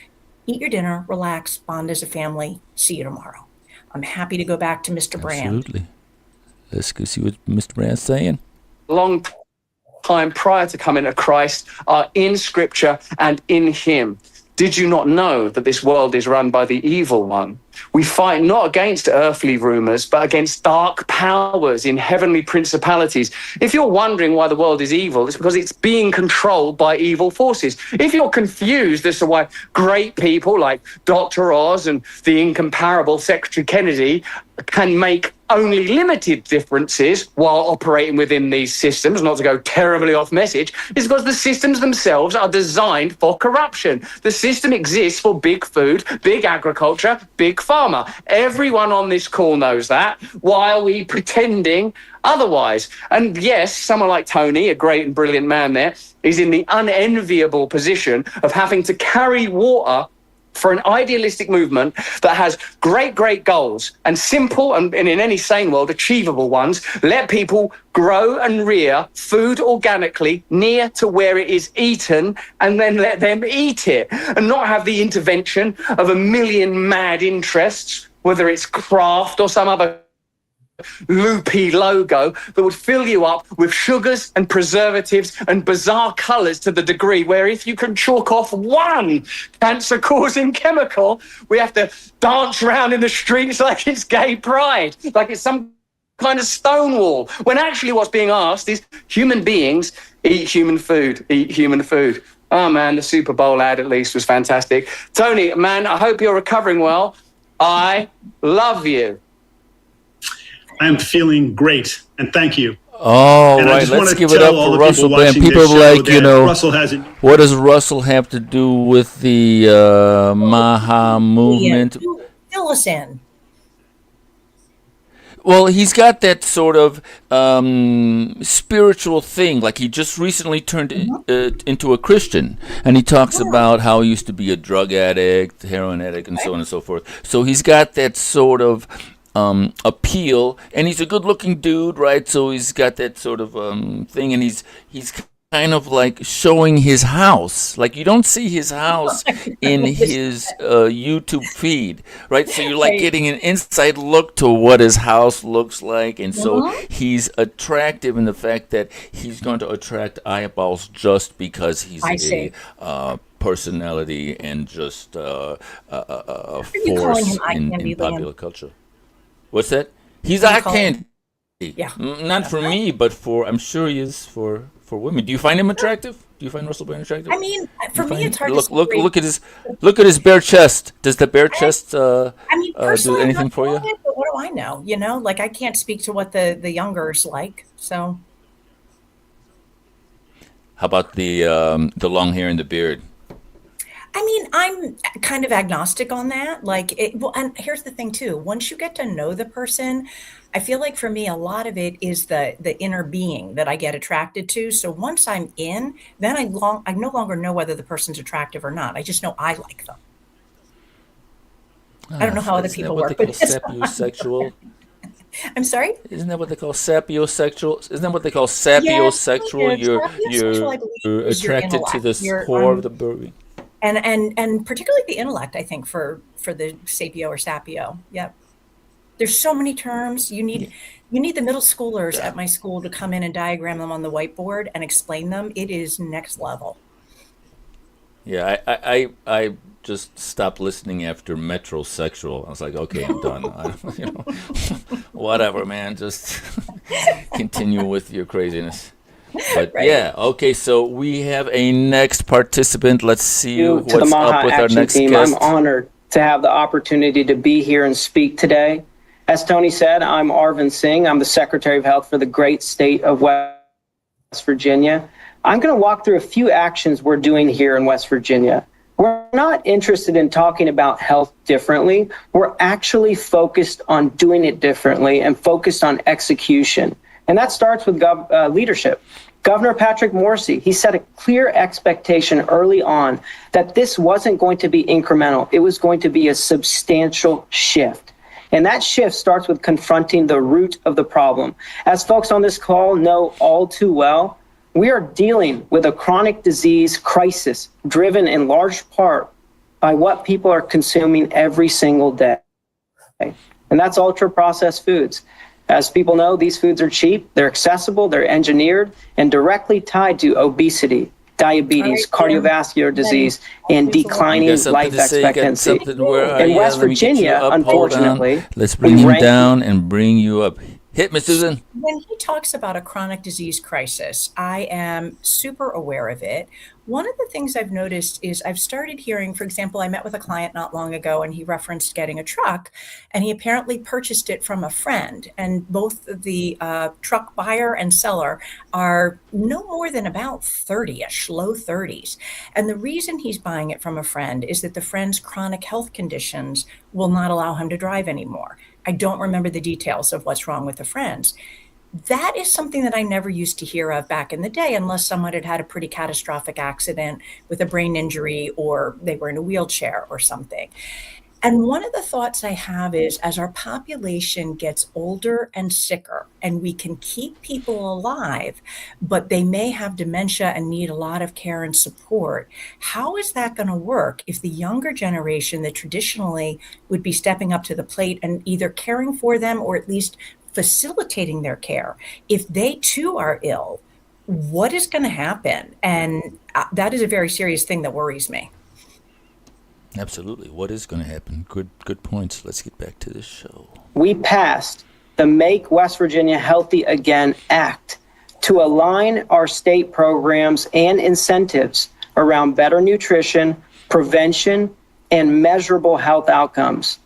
S3: eat your dinner, relax, bond as a family. See you tomorrow. I'm happy to go back to Mr. Brand.
S1: Absolutely. Let's go see what Mr. Brand's saying.
S8: Long time prior to coming to Christ are in Scripture and in Him. Did you not know that this world is run by the evil one? We fight not against earthly rumors, but against dark powers in heavenly principalities. If you're wondering why the world is evil, it's because it's being controlled by evil forces. If you're confused as to why great people like Dr. Oz and the incomparable Secretary Kennedy can make only limited differences while operating within these systems, not to go terribly off message, is because the systems themselves are designed for corruption. The system exists for big food, big agriculture, big pharma. Everyone on this call knows that. Why are we pretending otherwise? And yes, someone like Tony, a great and brilliant man there, is in the unenviable position of having to carry water for an idealistic movement that has great, great goals and simple and in any sane world, achievable ones. Let people grow and rear food organically near to where it is eaten and then let them eat it and not have the intervention of a million mad interests, whether it's craft or some other loopy logo that would fill you up with sugars and preservatives and bizarre colours to the degree where if you can chalk off one cancer-causing chemical, we have to dance around in the streets like it's gay pride, like it's some kind of Stonewall, when actually what's being asked is human beings eat human food, eat human food. Oh man, the Super Bowl ad at least was fantastic. Tony, man, I hope you're recovering well. I love you.
S4: I am feeling great, and thank you.
S1: All
S4: And I
S1: right,
S4: just
S1: let's
S4: wanna
S1: give it
S4: tell
S1: up
S4: all
S1: for
S4: the
S1: Russell
S4: people
S1: Brand.
S4: watching
S1: People
S4: this show
S1: like,
S4: that Russell hasn't.
S1: what does Russell have to do with the MAHA movement?
S3: Fill us in.
S1: Well, he's got that sort of spiritual thing. Like he just recently turned into a Christian, and he talks about how he used to be a drug addict, heroin addict, and so on and so forth. So he's got that sort of appeal, and he's a good-looking dude, right? So he's got that sort of thing, and he's kind of like showing his house. Like you don't see his house in his YouTube feed, right? So you're like getting an inside look to what his house looks like, and so he's attractive in the fact that he's going to attract eyeballs just because he's a personality and just a force in popular culture. What's that? He's eye candy.
S3: Yeah.
S1: Not for me, but I'm sure he is for women. Do you find him attractive? Do you find Russell Brand attractive?
S3: I mean, for me, it's hard to
S1: look at his bare chest. Does the bare chest
S3: I mean,
S1: do anything for you?
S3: But what do I know? You know, like I can't speak to what the youngers like. So,
S1: how about the long hair and the beard?
S3: I mean, I'm kind of agnostic on that. Like, well, and here's the thing too. Once you get to know the person, I feel like for me, a lot of it is the inner being that I get attracted to. So once I'm in, then I no longer know whether the person's attractive or not. I just know I like them. I don't know how other people work.
S1: Isn't that what they call sapiosexual?
S3: I'm sorry?
S1: Isn't that what they call sapiosexual? Isn't that what they call sapiosexual? You're attracted to the core of the being.
S3: And particularly the intellect, I think, for the sapio or sapio. Yep. There's so many terms. You need the middle schoolers at my school to come in and diagram them on the whiteboard and explain them. It is next level.
S1: Yeah, I just stopped listening after metrosexual. I was like, okay, I'm done. Whatever, man. Just continue with your craziness. But yeah, okay, so we have a next participant. Let's see what's
S9: to the MAHA
S1: up with
S9: Action
S1: our next
S9: team.
S1: guest.
S9: I'm honored to have the opportunity to be here and speak today. As Tony said, I'm Arvind Singh. I'm the Secretary of Health for the great state of West Virginia. I'm going to walk through a few actions we're doing here in West Virginia. We're not interested in talking about health differently. We're actually focused on doing it differently and focused on execution. And that starts with leadership. Governor Patrick Morrisey, he set a clear expectation early on that this wasn't going to be incremental. It was going to be a substantial shift. And that shift starts with confronting the root of the problem. As folks on this call know all too well, we are dealing with a chronic disease crisis driven in large part by what people are consuming every single day. And that's ultra-processed foods. As people know, these foods are cheap, they're accessible, they're engineered, and directly tied to obesity, diabetes, cardiovascular disease, and declining life expectancy. In West Virginia, unfortunately,
S1: let's bring him down and bring you up. Hit me, Susan.
S3: When he talks about a chronic disease crisis, I am super aware of it. One of the things I've noticed is I've started hearing, for example, I met with a client not long ago and he referenced getting a truck and he apparently purchased it from a friend. And both the truck buyer and seller are no more than about 30-ish, low 30s. And the reason he's buying it from a friend is that the friend's chronic health conditions will not allow him to drive anymore. I don't remember the details of what's wrong with the friends. That is something that I never used to hear of back in the day, unless someone had had a pretty catastrophic accident with a brain injury or they were in a wheelchair or something. And one of the thoughts I have is as our population gets older and sicker and we can keep people alive, but they may have dementia and need a lot of care and support, how is that going to work if the younger generation that traditionally would be stepping up to the plate and either caring for them or at least facilitating their care, if they too are ill, what is going to happen? And that is a very serious thing that worries me.
S1: Absolutely. What is going to happen? Good points. Let's get back to this show.
S9: We passed the Make West Virginia Healthy Again Act to align our state programs and incentives around better nutrition, prevention, and measurable health outcomes.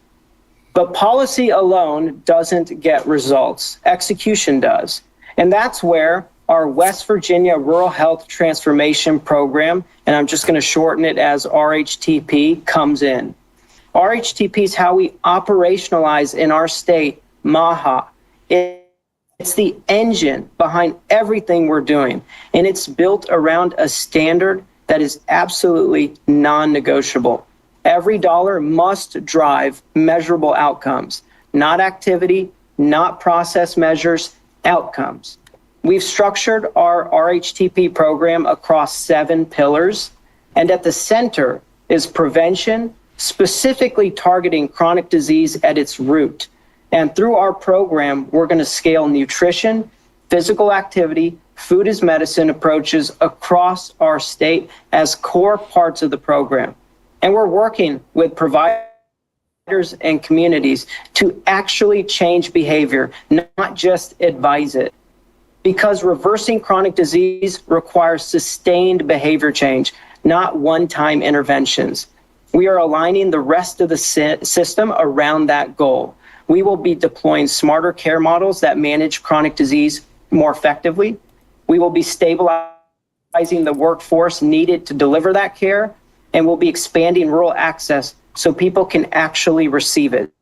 S9: But policy alone doesn't get results. Execution does. And that's where our West Virginia Rural Health Transformation Program, and I'm just going to shorten it as RHTP, comes in. RHTP is how we operationalize in our state MAHA. It's the engine behind everything we're doing, and it's built around a standard that is absolutely non-negotiable. Every dollar must drive measurable outcomes, not activity, not process measures, outcomes. We've structured our RHTP program across 7 pillars, and at the center is prevention, specifically targeting chronic disease at its root. And through our program, we're going to scale nutrition, physical activity, food as medicine approaches across our state as core parts of the program. And we're working with providers and communities to actually change behavior, not just advise it. Because reversing chronic disease requires sustained behavior change, not one-time interventions. We are aligning the rest of the system around that goal. We will be deploying smarter care models that manage chronic disease more effectively. We will be stabilizing the workforce needed to deliver that care, and we'll be expanding rural access so people can actually receive it.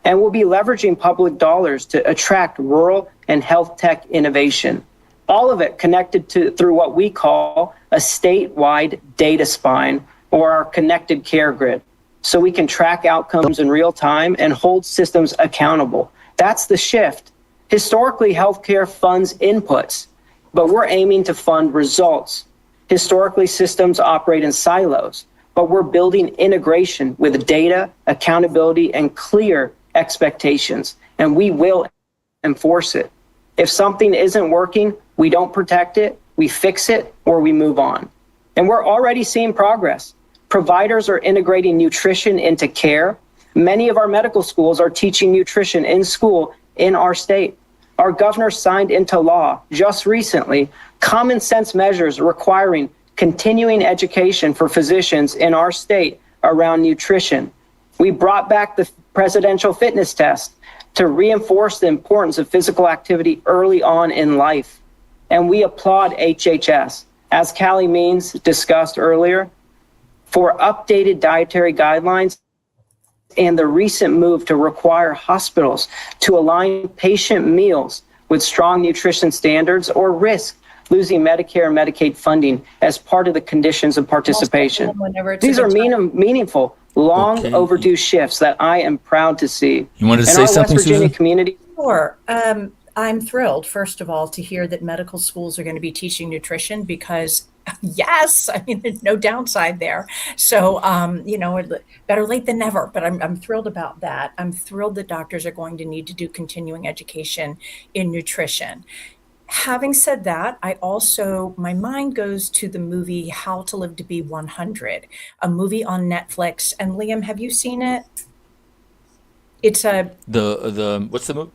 S9: And we'll be leveraging public dollars to attract rural and health tech innovation. All of it connected through what we call a statewide data spine, or our connected care grid, so we can track outcomes in real time and hold systems accountable. That's the shift. Historically, healthcare funds inputs, but we're aiming to fund results. Historically, systems operate in silos, but we're building integration with data, accountability, and clear expectations, and we will enforce it. If something isn't working, we don't protect it, we fix it, or we move on. And we're already seeing progress. Providers are integrating nutrition into care. Many of our medical schools are teaching nutrition in school in our state. Our governor signed into law just recently common sense measures requiring continuing education for physicians in our state around nutrition. We brought back the presidential fitness test to reinforce the importance of physical activity early on in life. And we applaud HHS, as Callie Means discussed earlier, for updated dietary guidelines and the recent move to require hospitals to align patient meals with strong nutrition standards or risk losing Medicare and Medicaid funding as part of the conditions of participation. These are meaningful, long overdue shifts that I am proud to see.
S1: You wanted to say something,
S9: West Virginia
S1: Susan?
S9: community.
S3: Sure. I'm thrilled, first of all, to hear that medical schools are going to be teaching nutrition because, yes, I mean, there's no downside there. So, better late than never, but I'm thrilled about that. I'm thrilled that doctors are going to need to do continuing education in nutrition. Having said that, my mind goes to the movie How to Live to Be 100, a movie on Netflix. And Liam, have you seen it? It's
S1: what's the movie?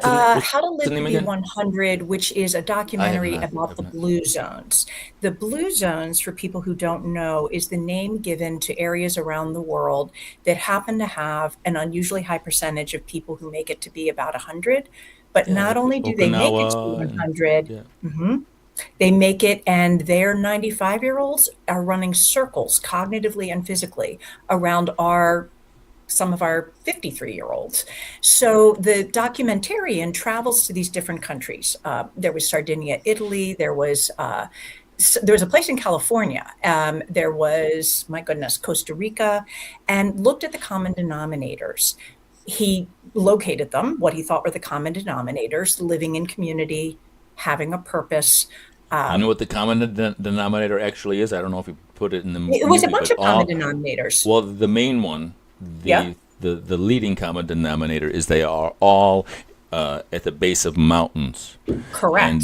S3: How to Live to Be 100, which is a documentary about the blue zones. The blue zones, for people who don't know, is the name given to areas around the world that happen to have an unusually high percentage of people who make it to be about 100. But not only do they make it to 100, they make it, and their 95-year-olds are running circles cognitively and physically around some of our 53-year-olds. So the documentarian travels to these different countries. There was Sardinia, Italy. There was a place in California. There was, my goodness, Costa Rica, and looked at the common denominators. He located them, what he thought were the common denominators: living in community, having a purpose.
S1: I know what the common denominator actually is. I don't know if you put it in the movie.
S3: It was a bunch of common denominators.
S1: Well, the main one, the leading common denominator is they are all at the base of mountains.
S3: Correct.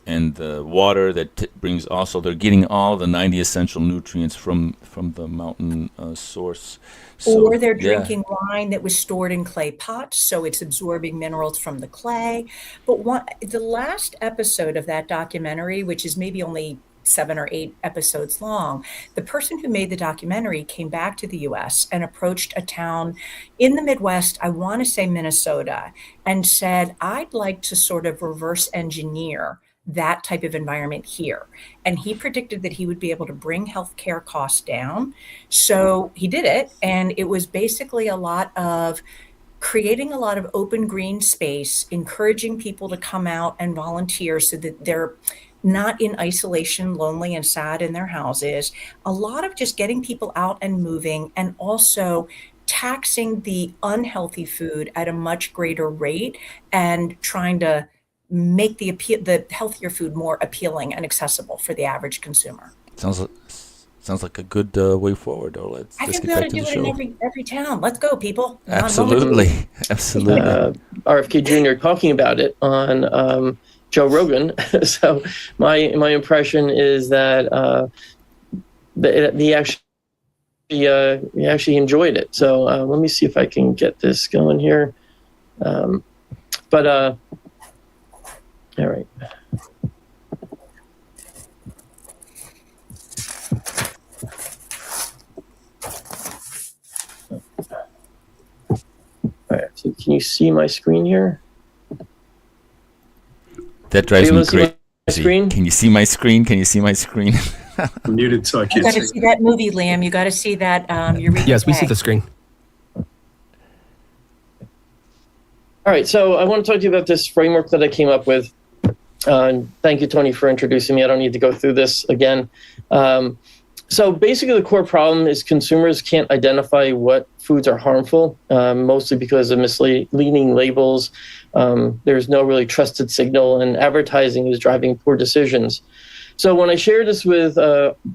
S1: And the water that brings also, they're getting all the 90 essential nutrients from the mountain source.
S3: Or they're drinking wine that was stored in clay pots, so it's absorbing minerals from the clay. But the last episode of that documentary, which is maybe only 7 or 8 episodes long. The person who made the documentary came back to the US and approached a town in the Midwest, I want to say Minnesota, and said, I'd like to sort of reverse engineer that type of environment here. And he predicted that he would be able to bring healthcare costs down. So he did it. And it was basically a lot of creating a lot of open green space, encouraging people to come out and volunteer so that they're not in isolation, lonely and sad in their houses. A lot of just getting people out and moving, and also taxing the unhealthy food at a much greater rate and trying to make the healthier food more appealing and accessible for the average consumer.
S1: Sounds like a good way forward. Or let's
S3: I think
S1: get
S3: we ought
S1: back
S3: to
S1: to
S3: do
S1: the
S3: it
S1: show.
S3: in every town. Let's go, people.
S1: Absolutely.
S10: RFK Jr. talking about it on Joe Rogan. So my impression is that he actually enjoyed it. So let me see if I can get this going here. All right. All right. So can you see my screen here?
S1: That drives me
S10: able to see
S1: crazy.
S10: my screen?
S1: Can you see my screen? Can you see my screen?
S4: I'm muted, so I
S3: You
S4: can't
S3: got to
S4: see.
S3: see that movie, Liam. You got to see that.
S11: Yes, we see the screen.
S10: All right, so I want to talk to you about this framework that I came up with. Thank you, Tony, for introducing me. I don't need to go through this again. So basically, the core problem is consumers can't identify what foods are harmful, mostly because of misleading labels. There's no really trusted signal, and advertising is driving poor decisions. So when I shared this with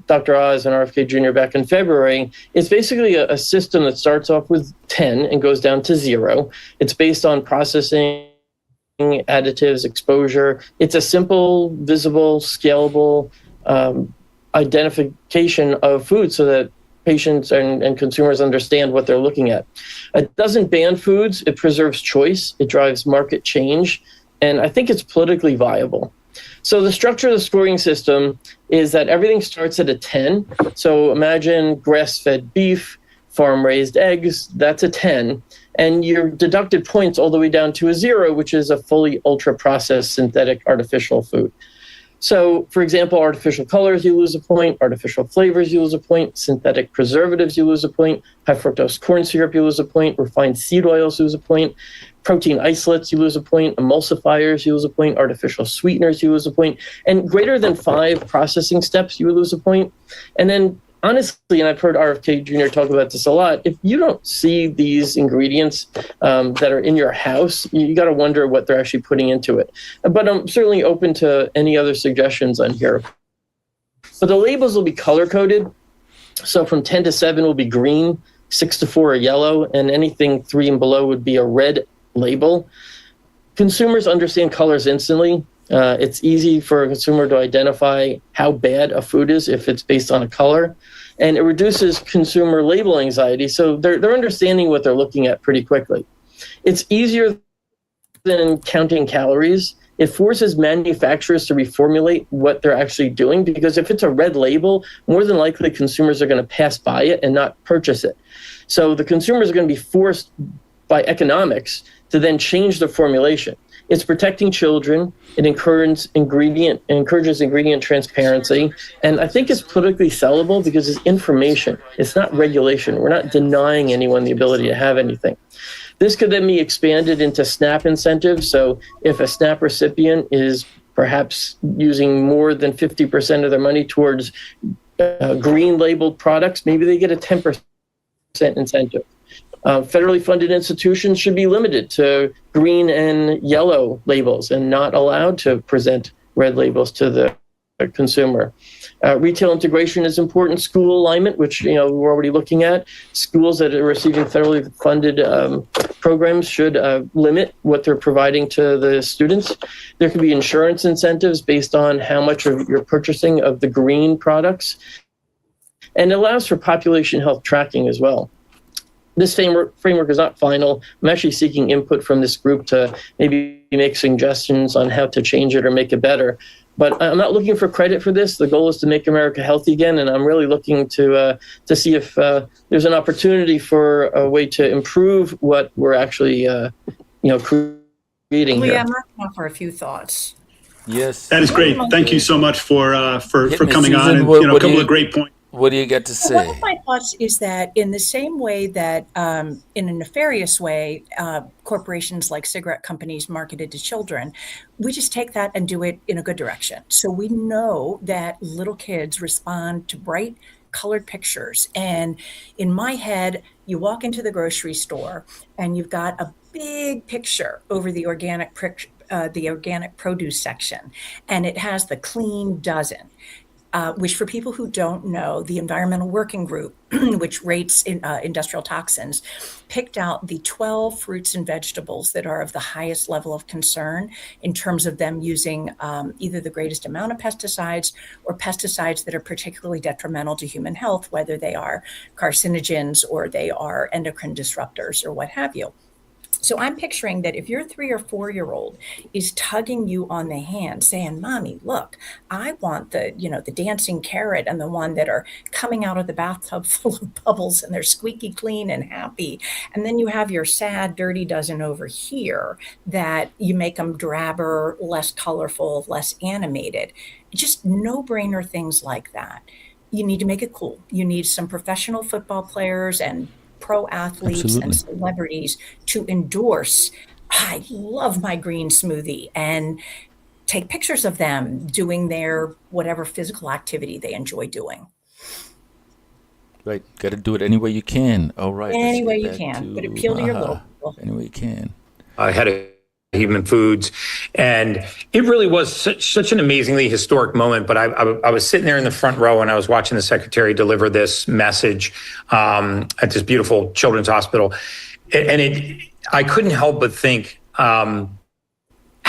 S10: Dr. Oz and RFK Jr. back in February, it's basically a system that starts off with 10 and goes down to 0. It's based on processing, additives, exposure. It's a simple, visible, scalable identification of food so that patients and consumers understand what they're looking at. It doesn't ban foods. It preserves choice. It drives market change. And I think it's politically viable. So the structure of the scoring system is that everything starts at a 10. So imagine grass-fed beef, farm-raised eggs, that's a 10. And you're deducted points all the way down to a 0, which is a fully ultra-processed synthetic artificial food. So, for example, artificial colors, you lose a point. Artificial flavors, you lose a point. Synthetic preservatives, you lose a point. High fructose corn syrup, you lose a point. Refined seed oils, you lose a point. Protein isolates, you lose a point. Emulsifiers, you lose a point. Artificial sweeteners, you lose a point. And greater than 5 processing steps, you lose a point. And then, honestly, and I've heard RFK Jr. talk about this a lot, if you don't see these ingredients that are in your house, you got to wonder what they're actually putting into it. But I'm certainly open to any other suggestions on here. But the labels will be color-coded. So from 10 to 7 will be green, 6 to 4 are yellow, and anything 3 and below would be a red label. Consumers understand colors instantly. It's easy for a consumer to identify how bad a food is if it's based on a color, and it reduces consumer label anxiety. So they're understanding what they're looking at pretty quickly. It's easier than counting calories. It forces manufacturers to reformulate what they're actually doing, because if it's a red label, more than likely consumers are going to pass by it and not purchase it. So the consumers are going to be forced by economics to then change the formulation. It's protecting children. It encourages ingredient transparency. And I think it's politically sellable because it's information. It's not regulation. We're not denying anyone the ability to have anything. This could then be expanded into SNAP incentives. So if a SNAP recipient is perhaps using more than 50% of their money towards green labeled products, maybe they get a 10% incentive. Federally funded institutions should be limited to green and yellow labels and not allowed to present red labels to the consumer. Retail integration is important. School alignment, which we're already looking at. Schools that are receiving federally funded programs should limit what they're providing to the students. There could be insurance incentives based on how much of you're purchasing of the green products. And it allows for population health tracking as well. This framework is not final. I'm actually seeking input from this group to maybe make suggestions on how to change it or make it better. But I'm not looking for credit for this. The goal is to make America healthy again, and I'm really looking to see if there's an opportunity for a way to improve what we're actually, creating
S3: Leah,
S10: here.
S3: I'm asking now for a few thoughts.
S1: Yes.
S4: That is great. Thank you so much for
S1: Hit me,
S4: coming on,
S1: Susan.
S4: and
S1: What
S4: a
S1: do
S4: couple
S1: you-
S4: of great points.
S1: What do you got to
S3: So one
S1: say?
S3: of my thoughts is that in the same way that in a nefarious way, corporations like cigarette companies marketed to children, we just take that and do it in a good direction. So we know that little kids respond to bright colored pictures. And in my head, you walk into the grocery store and you've got a big picture over the organic produce section, and it has the clean dozen. Which, for people who don't know, the Environmental Working Group, which rates industrial toxins, picked out the 12 fruits and vegetables that are of the highest level of concern in terms of them using either the greatest amount of pesticides or pesticides that are particularly detrimental to human health, whether they are carcinogens or they are endocrine disruptors or what have you. So I'm picturing that if your 3 or 4-year-old is tugging you on the hand saying, "Mommy, look, I want the dancing carrot and the one that are coming out of the bathtub full of bubbles and they're squeaky clean and happy." And then you have your sad, dirty dozen over here that you make them drabber, less colorful, less animated. Just no-brainer things like that. You need to make it cool. You need some professional football players and pro athletes and
S1: Absolutely.
S3: celebrities to endorse, "I love my green smoothie," and take pictures of them doing their whatever physical activity they enjoy doing.
S1: Right. Got to do it any way you can. All right. Let's
S3: Any way
S1: get
S3: you
S1: back
S3: can, but
S1: to
S3: appeal to your little
S1: Maha.
S3: people.
S1: Any way you can.
S11: Head of Human Foods. And it really was such an amazingly historic moment. But I was sitting there in the front row and I was watching the secretary deliver this message at this beautiful children's hospital. And I couldn't help but think how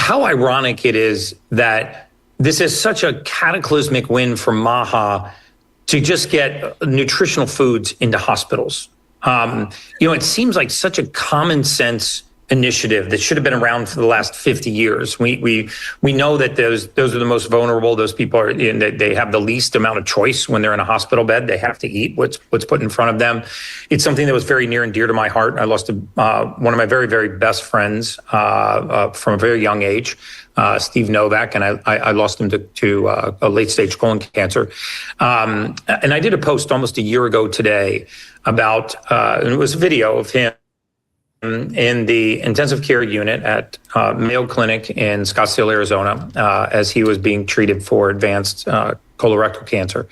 S11: ironic it is that this is such a cataclysmic win for MAHA to just get nutritional foods into hospitals. It seems like such a common sense initiative that should have been around for the last 50 years. We know that those are the most vulnerable. Those people are they have the least amount of choice when they're in a hospital bed. They have to eat what's put in front of them. It's something that was very near and dear to my heart. I lost one of my very, very best friends from a very young age, Steve Novak, and I lost him to a late stage colon cancer. And I did a post almost a year ago today about, and it was a video of him in the intensive care unit at Mayo Clinic in Scottsdale, Arizona, as he was being treated for advanced colorectal cancer.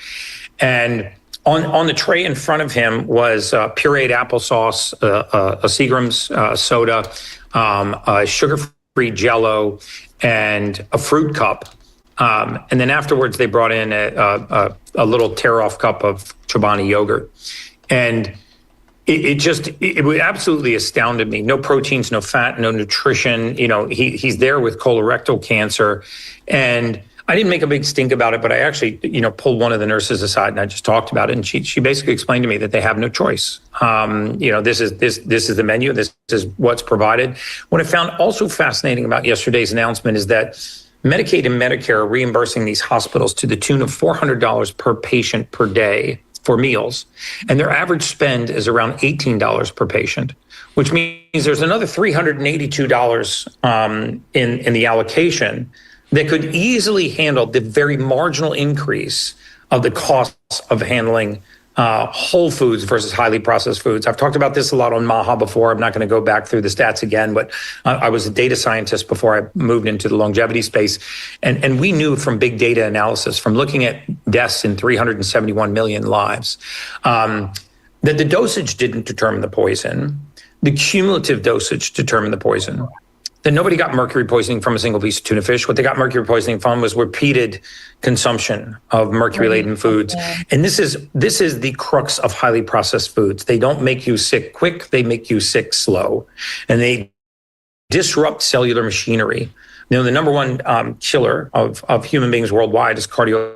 S11: And on the tray in front of him was pureed applesauce, a Seagram's soda, a sugar-free Jell-O, and a fruit cup. And then afterwards, they brought in a little tear-off cup of Chobani yogurt. And it absolutely astounded me. No proteins, no fat, no nutrition. He's there with colorectal cancer. And I didn't make a big stink about it, but I actually, pulled one of the nurses aside and I just talked about it. And she basically explained to me that they have no choice. This is the menu. This is what's provided. What I found also fascinating about yesterday's announcement is that Medicaid and Medicare are reimbursing these hospitals to the tune of $400 per patient per day for meals. And their average spend is around $18 per patient, which means there's another $382 in the allocation that could easily handle the very marginal increase of the costs of handling whole foods versus highly processed foods. I've talked about this a lot on MAHA before. I'm not going to go back through the stats again, but I was a data scientist before I moved into the longevity space. And we knew from big data analysis, from looking at deaths in 371 million lives, that the dosage didn't determine the poison. The cumulative dosage determined the poison. That nobody got mercury poisoning from a single piece of tuna fish. What they got mercury poisoning from was repeated consumption of mercury-laden foods. And this is the crux of highly processed foods. They don't make you sick quick, they make you sick slow. And they disrupt cellular machinery. The number one killer of human beings worldwide is cardio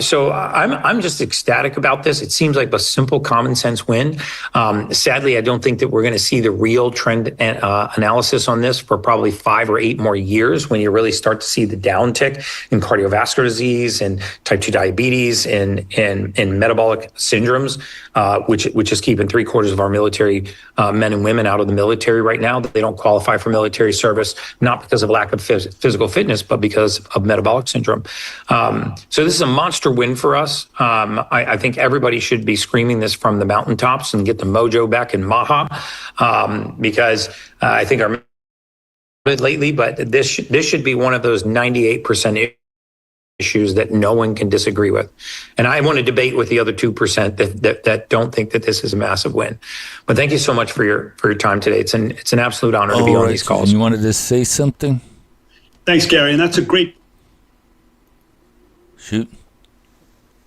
S11: So I'm just ecstatic about this. It seems like a simple common sense win. Sadly, I don't think that we're going to see the real trend analysis on this for probably 5 or 8 more years when you really start to see the downtick in cardiovascular disease and type 2 diabetes and metabolic syndromes, which is keeping 3/4 of our military men and women out of the military right now. They don't qualify for military service, not because of lack of physical fitness, but because of metabolic syndrome. So this is a monster win for us. I think everybody should be screaming this from the mountaintops and get the mojo back in MAHA, because I think our lately, but this should be one of those 98% issues that no one can disagree with. And I want to debate with the other 2% that don't think that this is a massive win. But thank you so much for your time today. It's an absolute honor to be on these calls.
S1: You wanted to say something?
S4: Thanks, Gary. And that's a great.
S1: Shoot.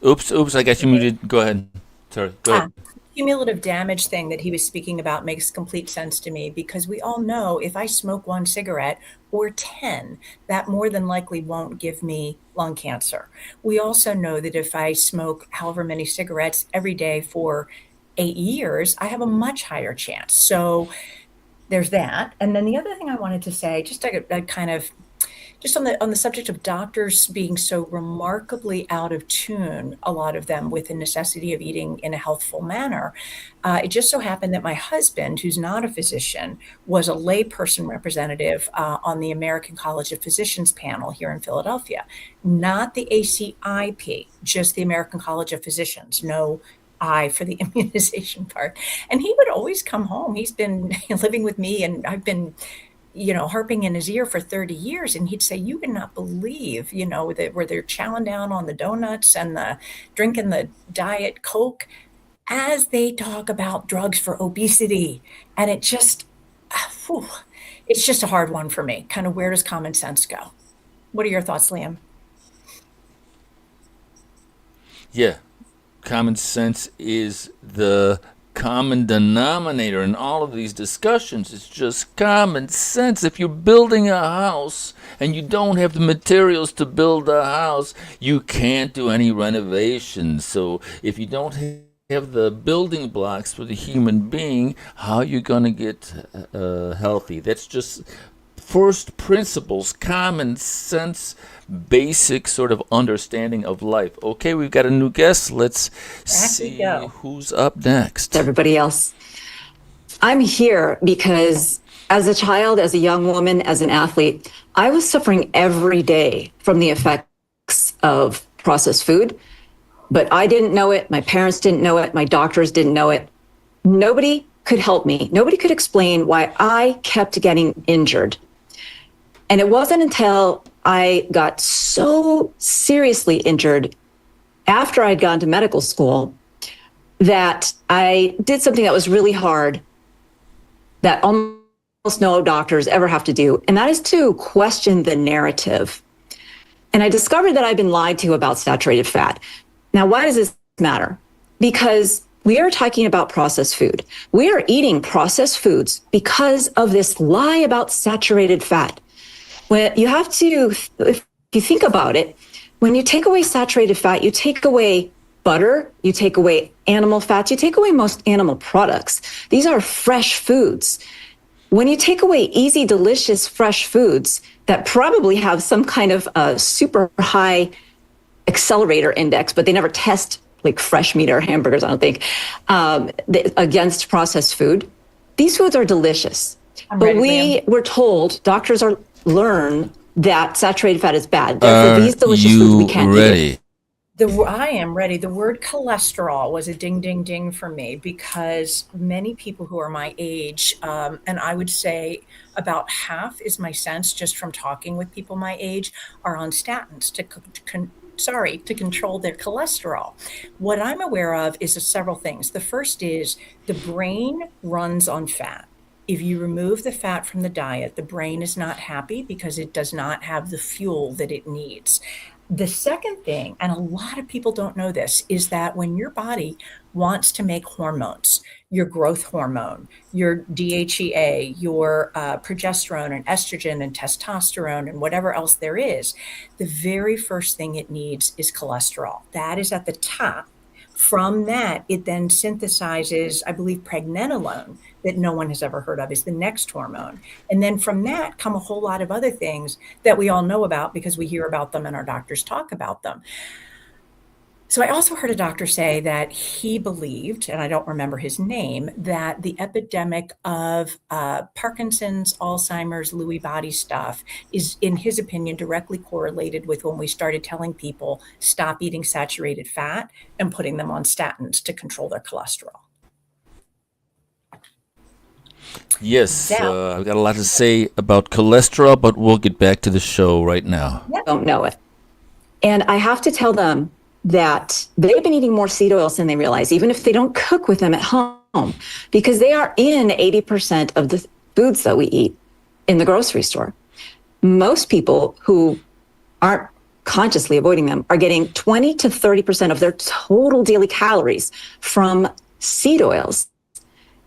S1: Oops, I got you muted. Go ahead. Sorry, go ahead.
S3: Cumulative damage thing that he was speaking about makes complete sense to me, because we all know if I smoke 1 cigarette or 10, that more than likely won't give me lung cancer. We also know that if I smoke however many cigarettes every day for 8 years, I have a much higher chance. So there's that. And then the other thing I wanted to say, just on the subject of doctors being so remarkably out of tune, a lot of them, with the necessity of eating in a healthful manner. It just so happened that my husband, who's not a physician, was a layperson representative on the American College of Physicians panel here in Philadelphia, not the ACIP, just the American College of Physicians. No I for the immunization part. And he would always come home. He's been living with me, and I've been harping in his ear for 30 years. And he'd say, you cannot believe, that where they're chowing down on the donuts and drinking the Diet Coke as they talk about drugs for obesity. And it just, it's just a hard one for me. Kind of, where does common sense go? What are your thoughts, Liam?
S1: Yeah. Common sense is the common denominator in all of these discussions. It's just common sense. If you're building a house and you don't have the materials to build a house, you can't do any renovations. So if you don't have the building blocks for the human being, how are you going to get healthy? That's just first principles, common sense, basic sort of understanding of life. Okay, we've got a new guest. Let's see who's up next.
S6: Everybody else. I'm here because as a child, as a young woman, as an athlete, I was suffering every day from the effects of processed food, but I didn't know it. My parents didn't know it. My doctors didn't know it. Nobody could help me. Nobody could explain why I kept getting injured. And it wasn't until I got so seriously injured after I'd gone to medical school that I did something that was really hard that almost no doctors ever have to do, and that is to question the narrative. And I discovered that I've been lied to about saturated fat. Now, why does this matter? Because we are talking about processed food. We are eating processed foods because of this lie about saturated fat. When you have to, if you think about it, when you take away saturated fat, you take away butter, you take away animal fats, you take away most animal products. These are fresh foods. When you take away easy, delicious, fresh foods that probably have some kind of super high accelerator index, but they never test like fresh meat or hamburgers, I don't think, against processed food, these foods are delicious. But we're told, doctors learn that saturated fat is bad. Therefore, these delicious foods we can't eat.
S3: I am ready. The word cholesterol was a ding, ding, ding for me, because many people who are my age, and I would say about half is my sense just from talking with people my age, are on statins to control their cholesterol. What I'm aware of is several things. The first is the brain runs on fat. If you remove the fat from the diet, the brain is not happy because it does not have the fuel that it needs. The second thing, and a lot of people don't know this, is that when your body wants to make hormones, your growth hormone, your DHEA, your progesterone and estrogen and testosterone and whatever else there is, the very first thing it needs is cholesterol. That is at the top. From that, it then synthesizes, I believe, pregnenolone, that no one has ever heard of, is the next hormone. And then from that come a whole lot of other things that we all know about because we hear about them and our doctors talk about them. So I also heard a doctor say that he believed, and I don't remember his name, that the epidemic of Parkinson's, Alzheimer's, Lewy body stuff is, in his opinion, directly correlated with when we started telling people stop eating saturated fat and putting them on statins to control their cholesterol.
S1: Yes,
S3: Now-
S1: I've got a lot to say about cholesterol, but we'll get back to the show right now.
S12: Don't know it. And I have to tell them that they've been eating more seed oils than they realize, even if they don't cook with them at home, because they are in 80% of the foods that we eat in the grocery store. Most people who aren't consciously avoiding them are getting 20 to 30% of their total daily calories from seed oils.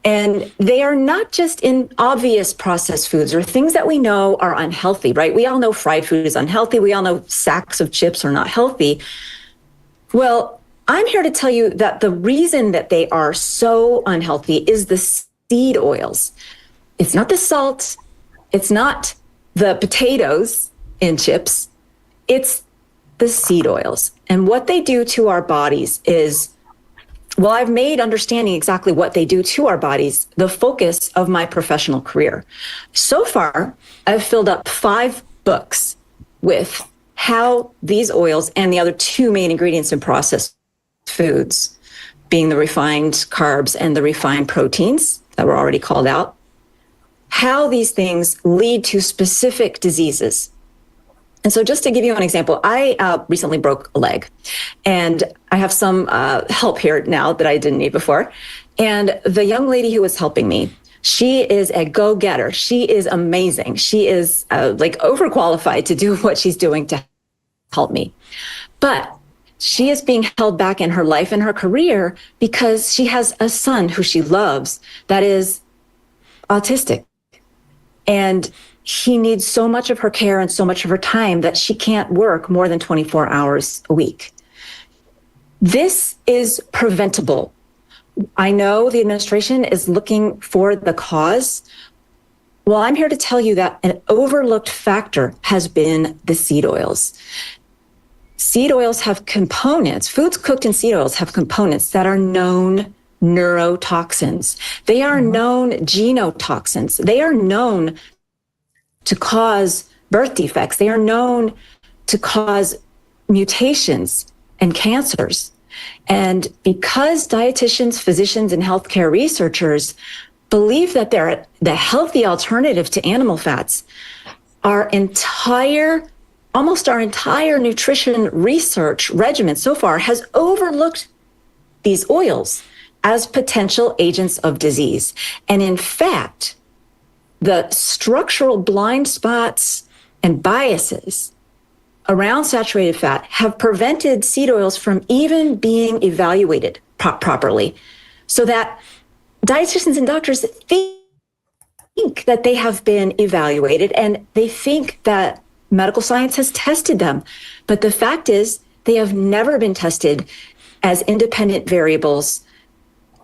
S12: And they are not just in obvious processed foods or things that we know are unhealthy, right? We all know fried food is unhealthy. We all know sacks of chips are not healthy. Well, I'm here to tell you that the reason that they are so unhealthy is the seed oils. It's not the salt. It's not the potatoes in chips. It's the seed oils. And what they do to our bodies is, well, I've made understanding exactly what they do to our bodies the focus of my professional career. So far, I've filled up 5 books with how these oils and the other 2 main ingredients in processed foods, being the refined carbs and the refined proteins that were already called out, how these things lead to specific diseases. And so just to give you an example, I recently broke a leg, and I have some help here now that I didn't need before. And the young lady who was helping me, she is a go-getter. She is amazing. She is like overqualified to do what she's doing to help me. But she is being held back in her life and her career because she has a son who she loves that is autistic. And he needs so much of her care and so much of her time that she can't work more than 24 hours a week. This is preventable. I know the administration is looking for the cause. Well, I'm here to tell you that an overlooked factor has been the seed oils. Seed oils have components, foods cooked in seed oils have components that are known neurotoxins. They are known genotoxins. They are known to cause birth defects. They are known to cause mutations and cancers. And because dietitians, physicians, and healthcare researchers believe that they're the healthy alternative to animal fats, almost our entire nutrition research regimen so far has overlooked these oils as potential agents of disease. And in fact, the structural blind spots and biases around saturated fat have prevented seed oils from even being evaluated properly, so that dietitians and doctors think that they have been evaluated and they think that medical science has tested them. But the fact is, they have never been tested as independent variables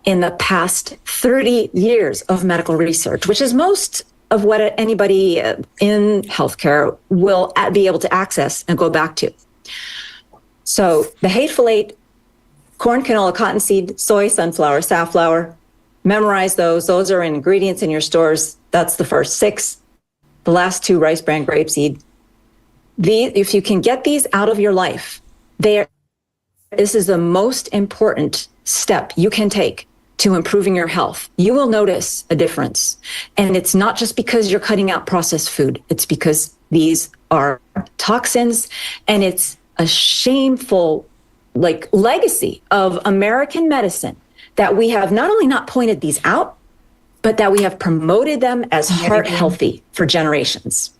S12: in the past 30 years of medical research, which is most of what anybody in healthcare will be able to access and go back to. So the Hateful Eight, corn, canola, cottonseed, soy, sunflower, safflower, memorize those. Those are ingredients in your stores. That's the first 6. The last 2, rice bran, grapeseed. If you can get these out of your life, this is the most important step you can take to improving your health. You will notice a difference. And it's not just because you're cutting out processed food. It's because these are toxins, and it's a shameful legacy of American medicine that we have not only not pointed these out, but that we have promoted them as heart healthy for generations.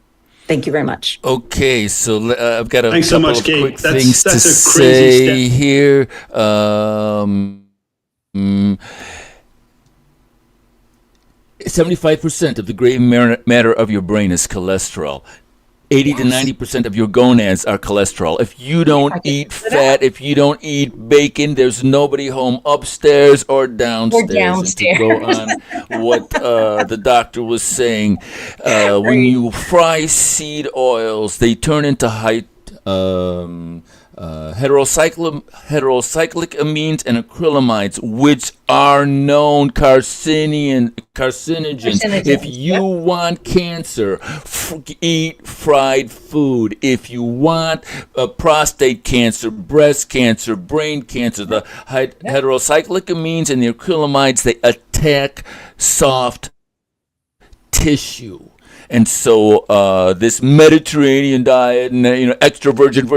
S12: Thank you very much.
S1: Okay, so I've got a
S4: Thanks
S1: couple
S4: so much,
S1: of
S4: Kate.
S1: quick
S4: That's
S1: things to
S4: a crazy
S1: say
S4: step.
S1: here. 75% of the gray matter of your brain is cholesterol. 80 to 90% of your gonads are cholesterol. If you don't eat fat, if you don't eat bacon, there's nobody home upstairs or downstairs. And to go on what the doctor was saying, when you fry seed oils, they turn into heterocyclic amines and acrylamides, which are known carcinogens. If you want cancer, eat fried food. If you want prostate cancer, breast cancer, brain cancer, the heterocyclic amines and the acrylamides, they attack soft tissue. And so this Mediterranean diet and extra virgin,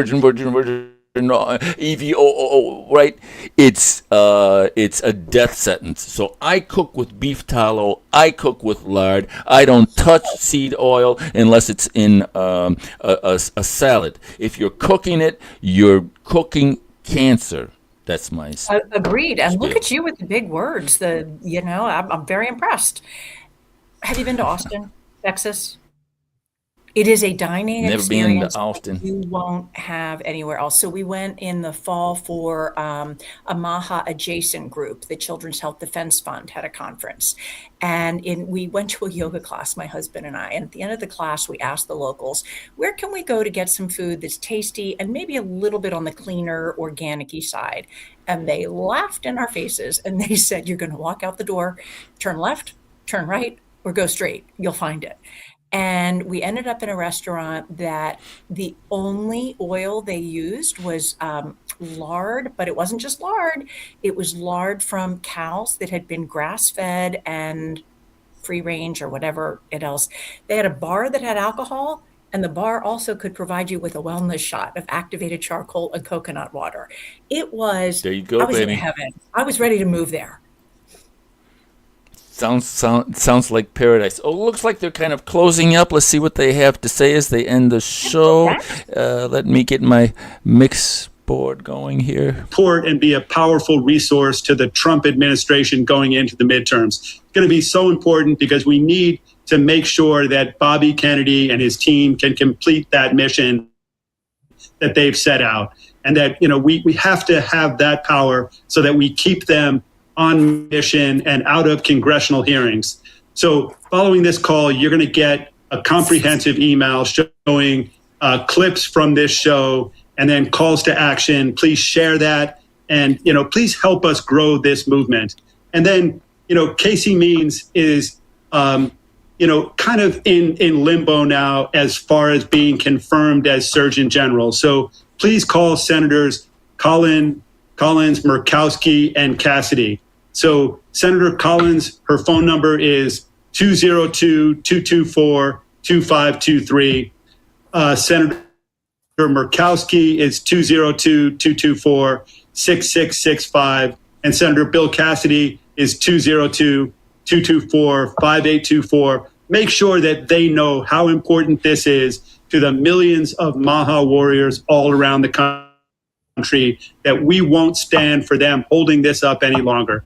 S1: EVOO, right? It's a death sentence. So I cook with beef tallow. I cook with lard. I don't touch seed oil unless it's in a salad. If you're cooking it, you're cooking cancer. That's my
S3: agreed. And look at you with the big words. I'm very impressed. Have you been to Austin, Texas? It is a dining experience that you won't have anywhere else. So we went in the fall for a MAHA adjacent group. The Children's Health Defense Fund had a conference. And we went to a yoga class, my husband and I. And at the end of the class, we asked the locals, where can we go to get some food that's tasty and maybe a little bit on the cleaner, organic-y side? And they laughed in our faces and they said, you're going to walk out the door, turn left, turn right, or go straight. You'll find it. And we ended up in a restaurant that the only oil they used was lard, but it wasn't just lard. It was lard from cows that had been grass-fed and free range or whatever else. They had a bar that had alcohol, and the bar also could provide you with a wellness shot of activated charcoal and coconut water. It was,
S1: there you go,
S3: I was
S1: baby.
S3: in heaven. I was ready to move there.
S1: Sounds like paradise. Oh, looks like they're kind of closing up. Let's see what they have to say as they end the show. Let me get my mix board going here.
S4: Support and be a powerful resource to the Trump administration going into the midterms. It's going to be so important because we need to make sure that Bobby Kennedy and his team can complete that mission that they've set out. And that, we have to have that power so that we keep them on mission and out of congressional hearings. So following this call, you're going to get a comprehensive email showing clips from this show and then calls to action. Please share that and, please help us grow this movement. And then, Casey Means is, kind of in limbo now as far as being confirmed as Surgeon General. So please call Senators Collins, Murkowski, and Cassidy. So Senator Collins, her phone number is 202-224-2523. Senator Murkowski is 202-224-6665. And Senator Bill Cassidy is 202-224-5824. Make sure that they know how important this is to the millions of MAHA warriors all around the country, that we won't stand for them holding this up any longer.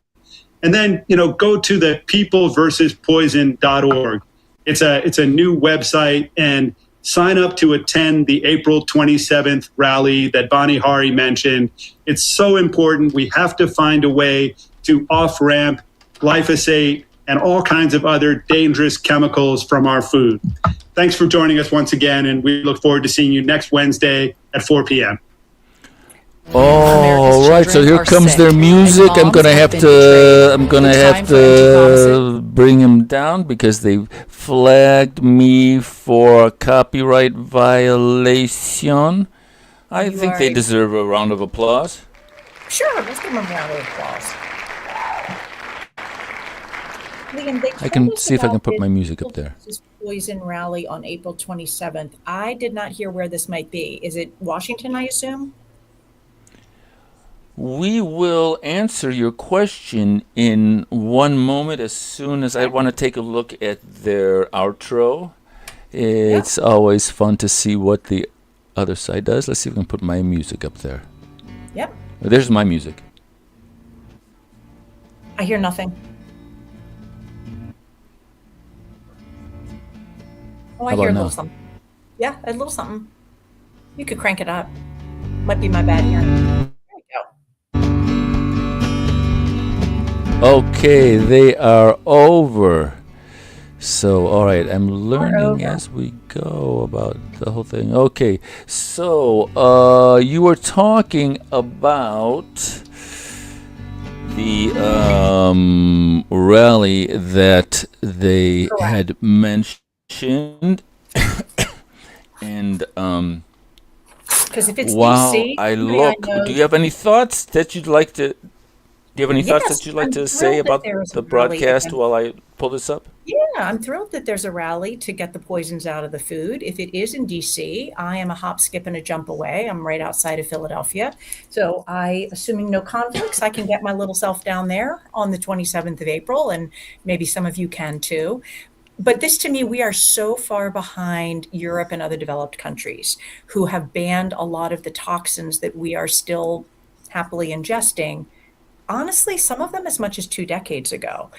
S4: And then, go to the peopleversuspoison.org. It's a new website, and sign up to attend the April 27th rally that Bonnie Hari mentioned. It's so important. We have to find a way to off-ramp glyphosate and all kinds of other dangerous chemicals from our food. Thanks for joining us once again, and we look forward to seeing you next Wednesday at 4 p.m.
S1: All right, so here comes their music. I'm gonna have to bring him down because they flagged me for copyright violation. I think they deserve a round of applause.
S3: Sure, let's give them a round of applause. Liam,
S1: I can see if I can put my music up there.
S3: Poison rally on April 27th. I did not hear where this might be. Is it Washington, I assume?
S1: We will answer your question in one moment as soon as I want to take a look at their outro. It's always fun to see what the other side does. Let's see if we can put my music up there.
S3: Yep.
S1: There's my music.
S3: I hear nothing. Oh, I
S1: How
S3: hear a
S1: about
S3: little
S1: now?
S3: something. Yeah, a little something. You could crank it up. Might be my bad hearing. There we go.
S1: Okay, they are over. So, all right, I'm learning
S3: over.
S1: as we go about the whole thing. Okay, so you were talking about the rally that they
S3: Correct.
S1: had mentioned, and
S3: Because if it's
S1: while
S3: DC,
S1: I
S3: somebody
S1: look,
S3: know.
S1: do you have any thoughts that you'd like to? Do you have any thoughts
S3: Yes,
S1: that you'd like
S3: I'm
S1: to say
S3: thrilled that
S1: about
S3: there is
S1: the
S3: a rally
S1: broadcast
S3: against.
S1: while I pull this up?
S3: Yeah, I'm thrilled that there's a rally to get the poisons out of the food. If it is in DC, I am a hop, skip, and a jump away. I'm right outside of Philadelphia. So assuming no conflicts, I can get my little self down there on the 27th of April, and maybe some of you can too. But this to me, we are so far behind Europe and other developed countries who have banned a lot of the toxins that we are still happily ingesting. Honestly, some of them as much as 2 decades ago.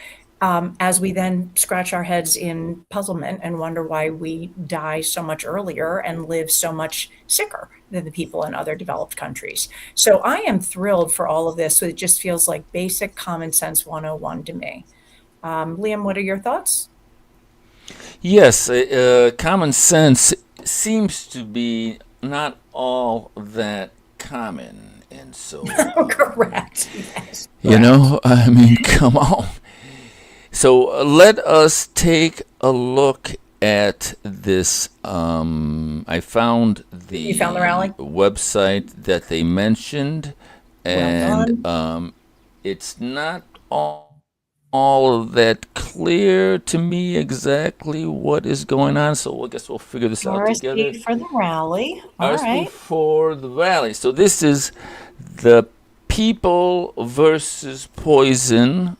S3: As we then scratch our heads in puzzlement and wonder why we die so much earlier and live so much sicker than the people in other developed countries. So I am thrilled for all of this. So it just feels like basic common sense 101 to me. Liam, what are your thoughts?
S1: Yes, common sense seems to be not all that common, and so
S3: Correct. Yes.
S1: you know, I mean, come on. So let us take a look at this. I found
S3: You found the rally?
S1: website that they mentioned,
S3: Well
S1: and
S3: done.
S1: it's not all of that clear to me exactly what is going on. So I guess we'll figure this out together.
S3: RSV for the rally. All
S1: RSV
S3: right.
S1: for the rally. So this is the people versus poison.org.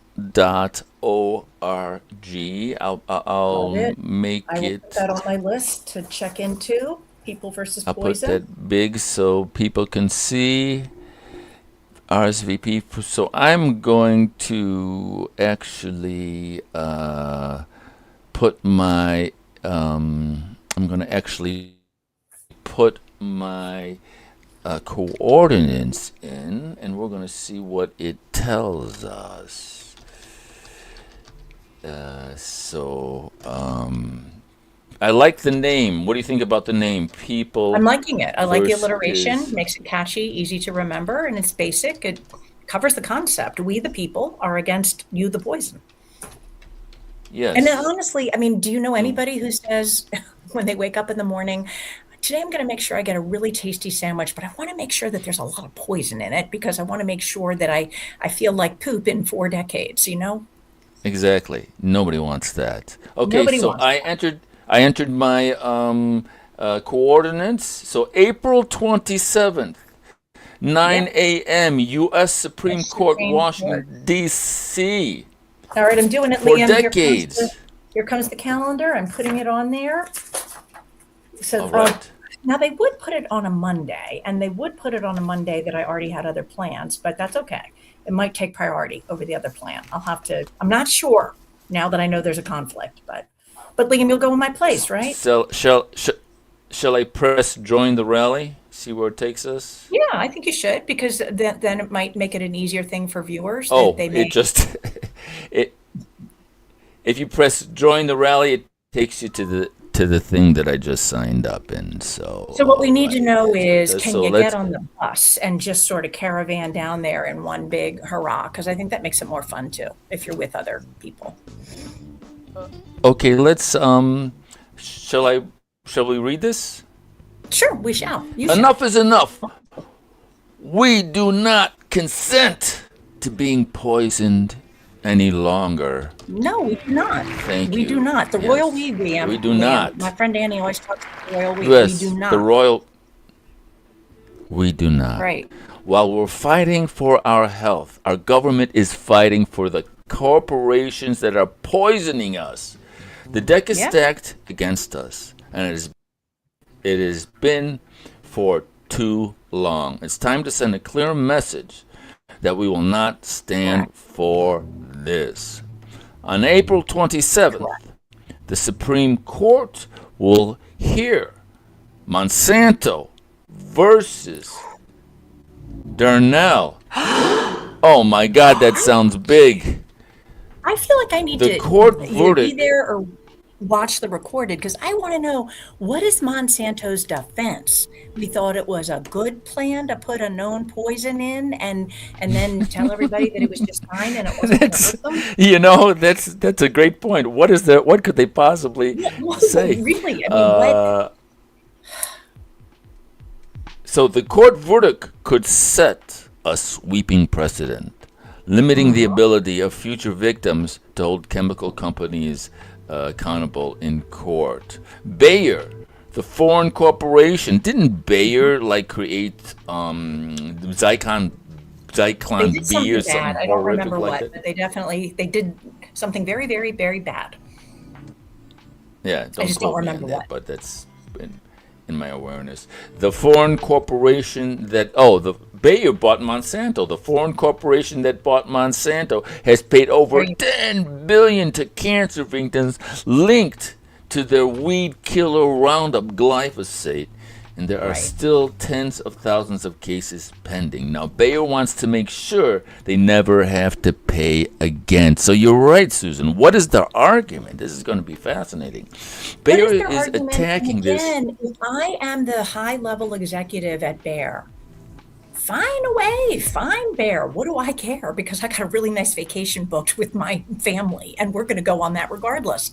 S1: I'll
S3: Love it.
S1: make
S3: I will
S1: it.
S3: put that on my list to check into. People versus
S1: I'll put
S3: poison.
S1: that big so people can see RSVP. So I'm going to actually put my I'm going to actually put my coordinates in, and we're going to see what it tells us. I like the name. What do you think about the name? People.
S3: I'm liking it. I like the alliteration.
S1: versus-
S3: Makes it catchy, easy to remember, and it's basic. It covers the concept. We, the people, are against you, the poison.
S1: Yes.
S3: And then honestly, I mean, do you know anybody who says when they wake up in the morning, today I'm going to make sure I get a really tasty sandwich, but I want to make sure that there's a lot of poison in it because I want to make sure that I feel like poop in 4 decades, you know?
S1: Exactly. Nobody wants that. Okay,
S3: Nobody
S1: so
S3: wants
S1: I entered my coordinates. So April 27th, 9 a.m. U.S. Supreme Court,
S3: Supreme
S1: Washington, D.C.
S3: All right, I'm doing it,
S1: For
S3: Liam.
S1: decades.
S3: Here comes the calendar. I'm putting it on there. So
S1: All right.
S3: now they would put it on a Monday, and they would put it on a Monday that I already had other plans, but that's okay. It might take priority over the other plan. I'm not sure now that I know there's a conflict, but Liam, you'll go in my place, right?
S1: So shall I press join the rally? See where it takes us?
S3: Yeah, I think you should because then it might make it an easier thing for viewers.
S1: Oh,
S3: that they may.
S1: it just it. If you press join the rally, it takes you to the thing that I just signed up in. So
S3: So what we need to know is,
S1: So
S3: can you
S1: let's-
S3: get on the bus and just sort of caravan down there in one big hurrah? Because I think that makes it more fun too, if you're with other people.
S1: Okay, let's shall we read this?
S3: Sure, we shall. You shall.
S1: Enough is enough. We do not consent to being poisoned any longer.
S3: No, we do not.
S1: Thank
S3: We
S1: you.
S3: do not. The
S1: Yes.
S3: royal we, Liam.
S1: We do
S3: Liam,
S1: not.
S3: My friend Annie always talks about the royal we.
S1: Yes,
S3: We do not.
S1: the royal. We do not.
S3: Right.
S1: While we're fighting for our health, our government is fighting for the corporations that are poisoning us. The deck is
S3: Yeah.
S1: stacked against us, and it has been for too long. It's time to send a clear message that we will not stand for this. On April 27th, the Supreme Court will hear Monsanto versus Darnell. Oh my God, that sounds big.
S3: I feel like I need
S1: The
S3: to
S1: court
S3: either be
S1: verdict.
S3: there or watch the recorded because I want to know, what is Monsanto's defense? We thought it was a good plan to put a known poison in and then tell everybody that it was just fine and it wasn't going to
S1: That's,
S3: hurt them.
S1: you know, that's a great point. What is that? What could they possibly
S3: Well,
S1: say?
S3: really, I mean, what?
S1: So the court verdict could set a sweeping precedent, limiting the ability of future victims to hold chemical companies accountable in court. Bayer, the foreign corporation, didn't Bayer like create Zyklon
S3: They did
S1: B or
S3: something
S1: something
S3: bad. I don't
S1: horrific
S3: remember
S1: like
S3: what,
S1: that?
S3: but they did something very, very, very bad.
S1: Yeah, don't
S3: just don't
S1: quote me on
S3: remember
S1: that,
S3: what.
S1: but that's in my awareness. The foreign corporation the Bayer bought Monsanto. The foreign corporation that bought Monsanto has paid over $10 billion to cancer victims linked to their weed killer Roundup glyphosate. And there are still tens of thousands of cases pending. Now, Bayer wants to make sure they never have to pay again. So you're right, Susan. What is their argument? This is going to be fascinating. Bayer
S3: What their
S1: is
S3: argument?
S1: attacking
S3: And
S1: this.
S3: again, if I am the high-level executive at Bayer, fine away, fine Bayer. What do I care? Because I got a really nice vacation booked with my family, and we're going to go on that regardless.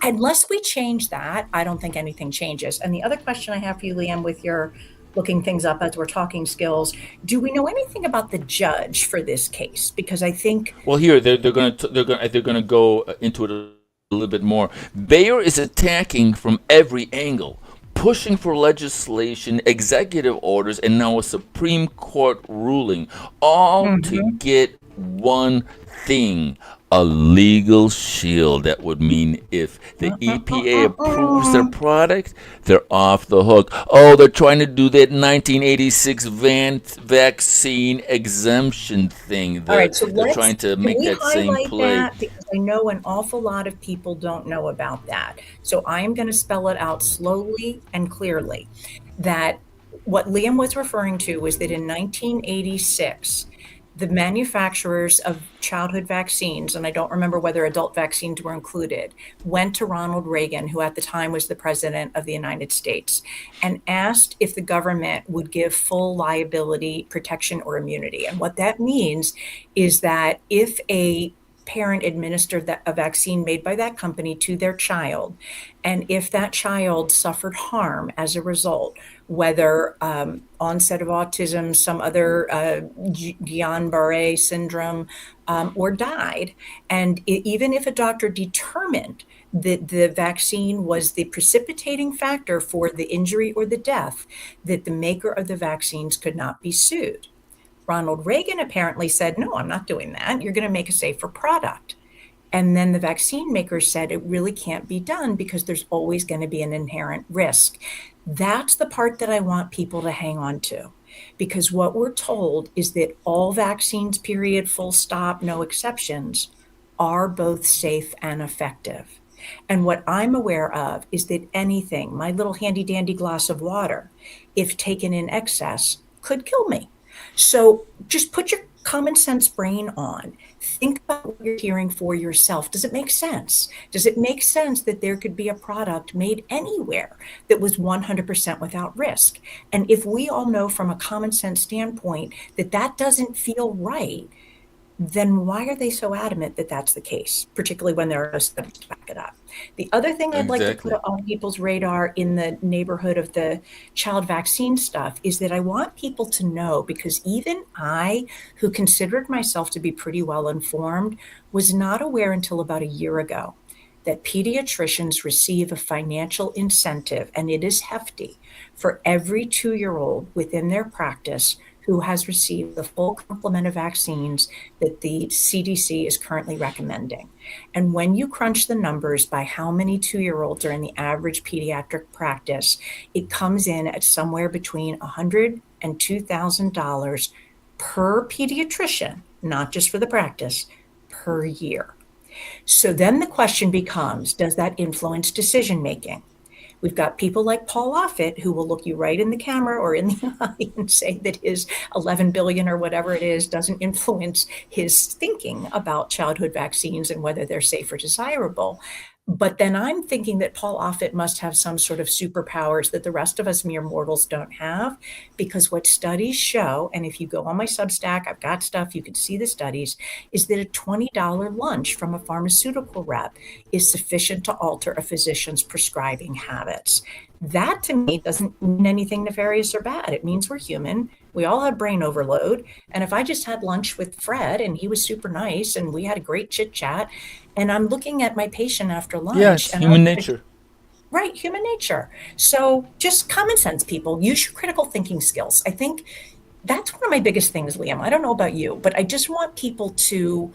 S3: Unless we change that, I don't think anything changes. And the other question I have for you, Liam, with your looking things up as we're talking skills, do we know anything about the judge for this case? Because I think
S1: Well, here they're going to go into it a little bit more. Bayer is attacking from every angle, pushing for legislation, executive orders, and now a Supreme Court ruling, all to get one thing: a legal shield. That would mean if the EPA approves their product, they're off the hook. Oh, they're trying to do that 1986 vaccine exemption thing.
S3: all right, so
S1: They're trying to
S3: can
S1: make
S3: we
S1: that same
S3: highlight
S1: play.
S3: that? Because I know an awful lot of people don't know about that. So I am going to spell it out slowly and clearly. That what Liam was referring to was that in 1986, the manufacturers of childhood vaccines, and I don't remember whether adult vaccines were included, went to Ronald Reagan, who at the time was the president of the United States, and asked if the government would give full liability protection or immunity. And what that means is that if a parent administered a vaccine made by that company to their child, and if that child suffered harm as a result, whether onset of autism, some other Guillain-Barré syndrome, or died, and even if a doctor determined that the vaccine was the precipitating factor for the injury or the death, that the maker of the vaccines could not be sued. Ronald Reagan apparently said, no, I'm not doing that. You're going to make a safer product. And then the vaccine makers said it really can't be done because there's always going to be an inherent risk. That's the part that I want people to hang on to, because what we're told is that all vaccines, period, full stop, no exceptions, are both safe and effective. And what I'm aware of is that anything, my little handy dandy glass of water, if taken in excess, could kill me. So just put your common sense brain on. Think about what you're hearing for yourself. Does it make sense? Does it make sense that there could be a product made anywhere that was 100% without risk? And if we all know from a common sense standpoint that that doesn't feel right, then why are they so adamant that that's the case, particularly when there are no studies to back it up? The other thing I'd like to put on people's radar in the neighborhood of the child vaccine stuff is that I want people to know, because even I, who considered myself to be pretty well informed, was not aware until about a year ago that pediatricians receive a financial incentive, and it is hefty, for every 2-year-old within their practice who has received the full complement of vaccines that the CDC is currently recommending. And when you crunch the numbers by how many 2-year-olds are in the average pediatric practice, it comes in at somewhere between $100 and $2,000 per pediatrician, not just for the practice, per year. So then the question becomes, does that influence decision making? We've got people like Paul Offit who will look you right in the camera or in the eye and say that his 11 billion or whatever it is doesn't influence his thinking about childhood vaccines and whether they're safe or desirable. But then I'm thinking that Paul Offit must have some sort of superpowers that the rest of us mere mortals don't have, because what studies show, and if you go on my Substack, I've got stuff, you can see the studies, is that a $20 lunch from a pharmaceutical rep is sufficient to alter a physician's prescribing habits. That to me doesn't mean anything nefarious or bad. It means we're human. We all have brain overload. And if I just had lunch with Fred and he was super nice and we had a great chit chat, and I'm looking at my patient after lunch.
S1: Yeah, it's
S3: and
S1: human nature.
S3: Right, human nature. So just common sense, people. Use your critical thinking skills. I think that's one of my biggest things, Liam. I don't know about you, but I just want people to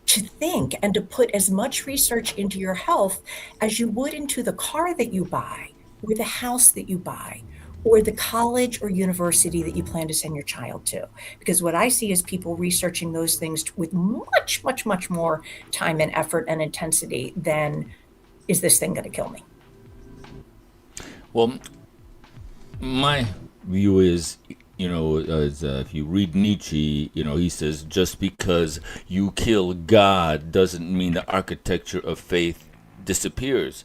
S3: think and to put as much research into your health as you would into the car that you buy, or the house that you buy, or the college or university that you plan to send your child to. Because what I see is people researching those things with much, much, much more time and effort and intensity than, is this thing going to kill me?
S1: Well, my view is, if you read Nietzsche, he says, just because you kill God doesn't mean the architecture of faith disappears.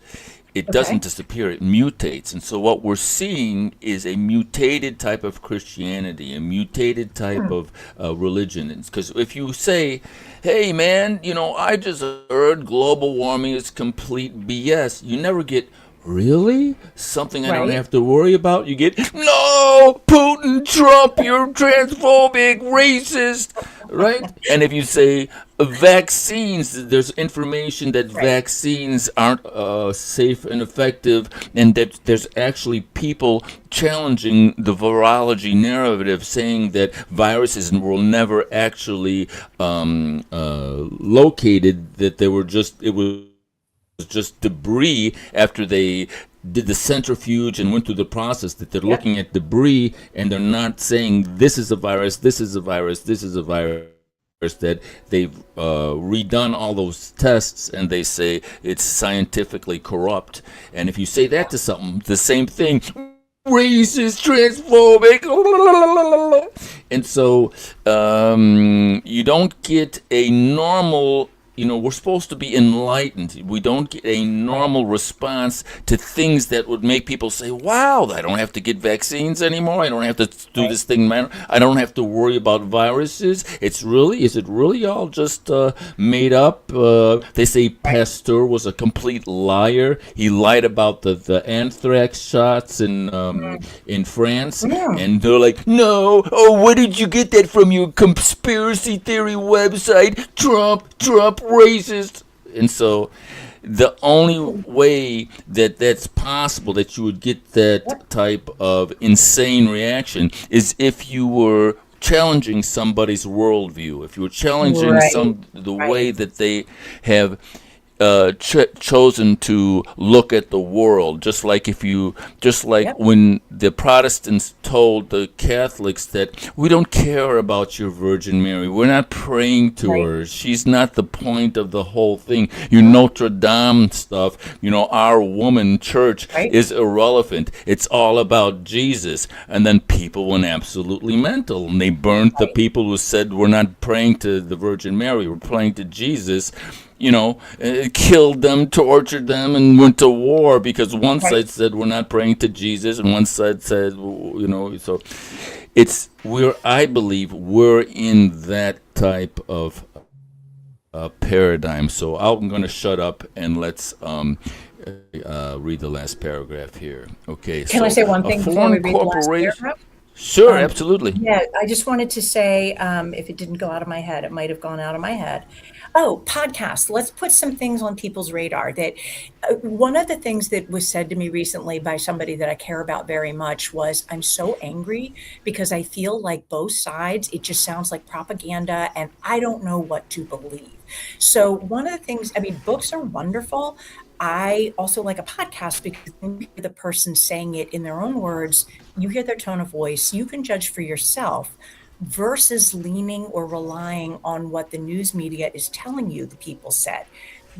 S1: It doesn't disappear, it mutates. And so what we're seeing is a mutated type of Christianity, a mutated type of religion. Because if you say, hey man, I just heard global warming is complete BS, you never get, really? Something I don't have to worry about? You get, no, Putin, Trump, you're transphobic, racist, right? And if you say vaccines, there's information that vaccines aren't safe and effective, and that there's actually people challenging the virology narrative, saying that viruses were never actually located, that it was just debris after they did the centrifuge and went through the process, that they're looking at debris and they're not saying this is a virus, this is a virus, this is a virus, that they've redone all those tests and they say it's scientifically corrupt. And if you say that to something, the same thing, racist, transphobic, and so you don't get a normal, we're supposed to be enlightened. We don't get a normal response to things that would make people say, wow, I don't have to get vaccines anymore. I don't have to do this thing. I don't have to worry about viruses. Is it really all just made up? They say Pasteur was a complete liar. He lied about the anthrax shots in France. And they're like, no, where did you get that from? Your conspiracy theory website? Trump, racist. And so the only way that that's possible, that you would get that type of insane reaction, is if you were challenging somebody's worldview, if you were challenging the way that they have chosen to look at the world, just like when the Protestants told the Catholics that we don't care about your Virgin Mary, we're not praying to her, she's not the point of the whole thing, your Notre Dame stuff, our woman church is irrelevant, it's all about Jesus. And then people went absolutely mental and they burnt the people who said we're not praying to the Virgin Mary, we're praying to Jesus. Killed them, tortured them, and went to war because one side said we're not praying to Jesus, and one side said, so I believe we're in that type of paradigm. So I'm going to shut up and let's read the last paragraph here. Okay.
S3: Can I say one thing before we read the last paragraph?
S1: Sure, absolutely.
S3: Yeah, I just wanted to say, if it didn't go out of my head, it might have gone out of my head. Oh, podcasts. Let's put some things on people's radar. That one of the things that was said to me recently by somebody that I care about very much was, I'm so angry because I feel like both sides, it just sounds like propaganda and I don't know what to believe. So one of the things, books are wonderful. I also like a podcast because you hear the person saying it in their own words, you hear their tone of voice, you can judge for yourself. versus leaning or relying on what the news media is telling you the people said,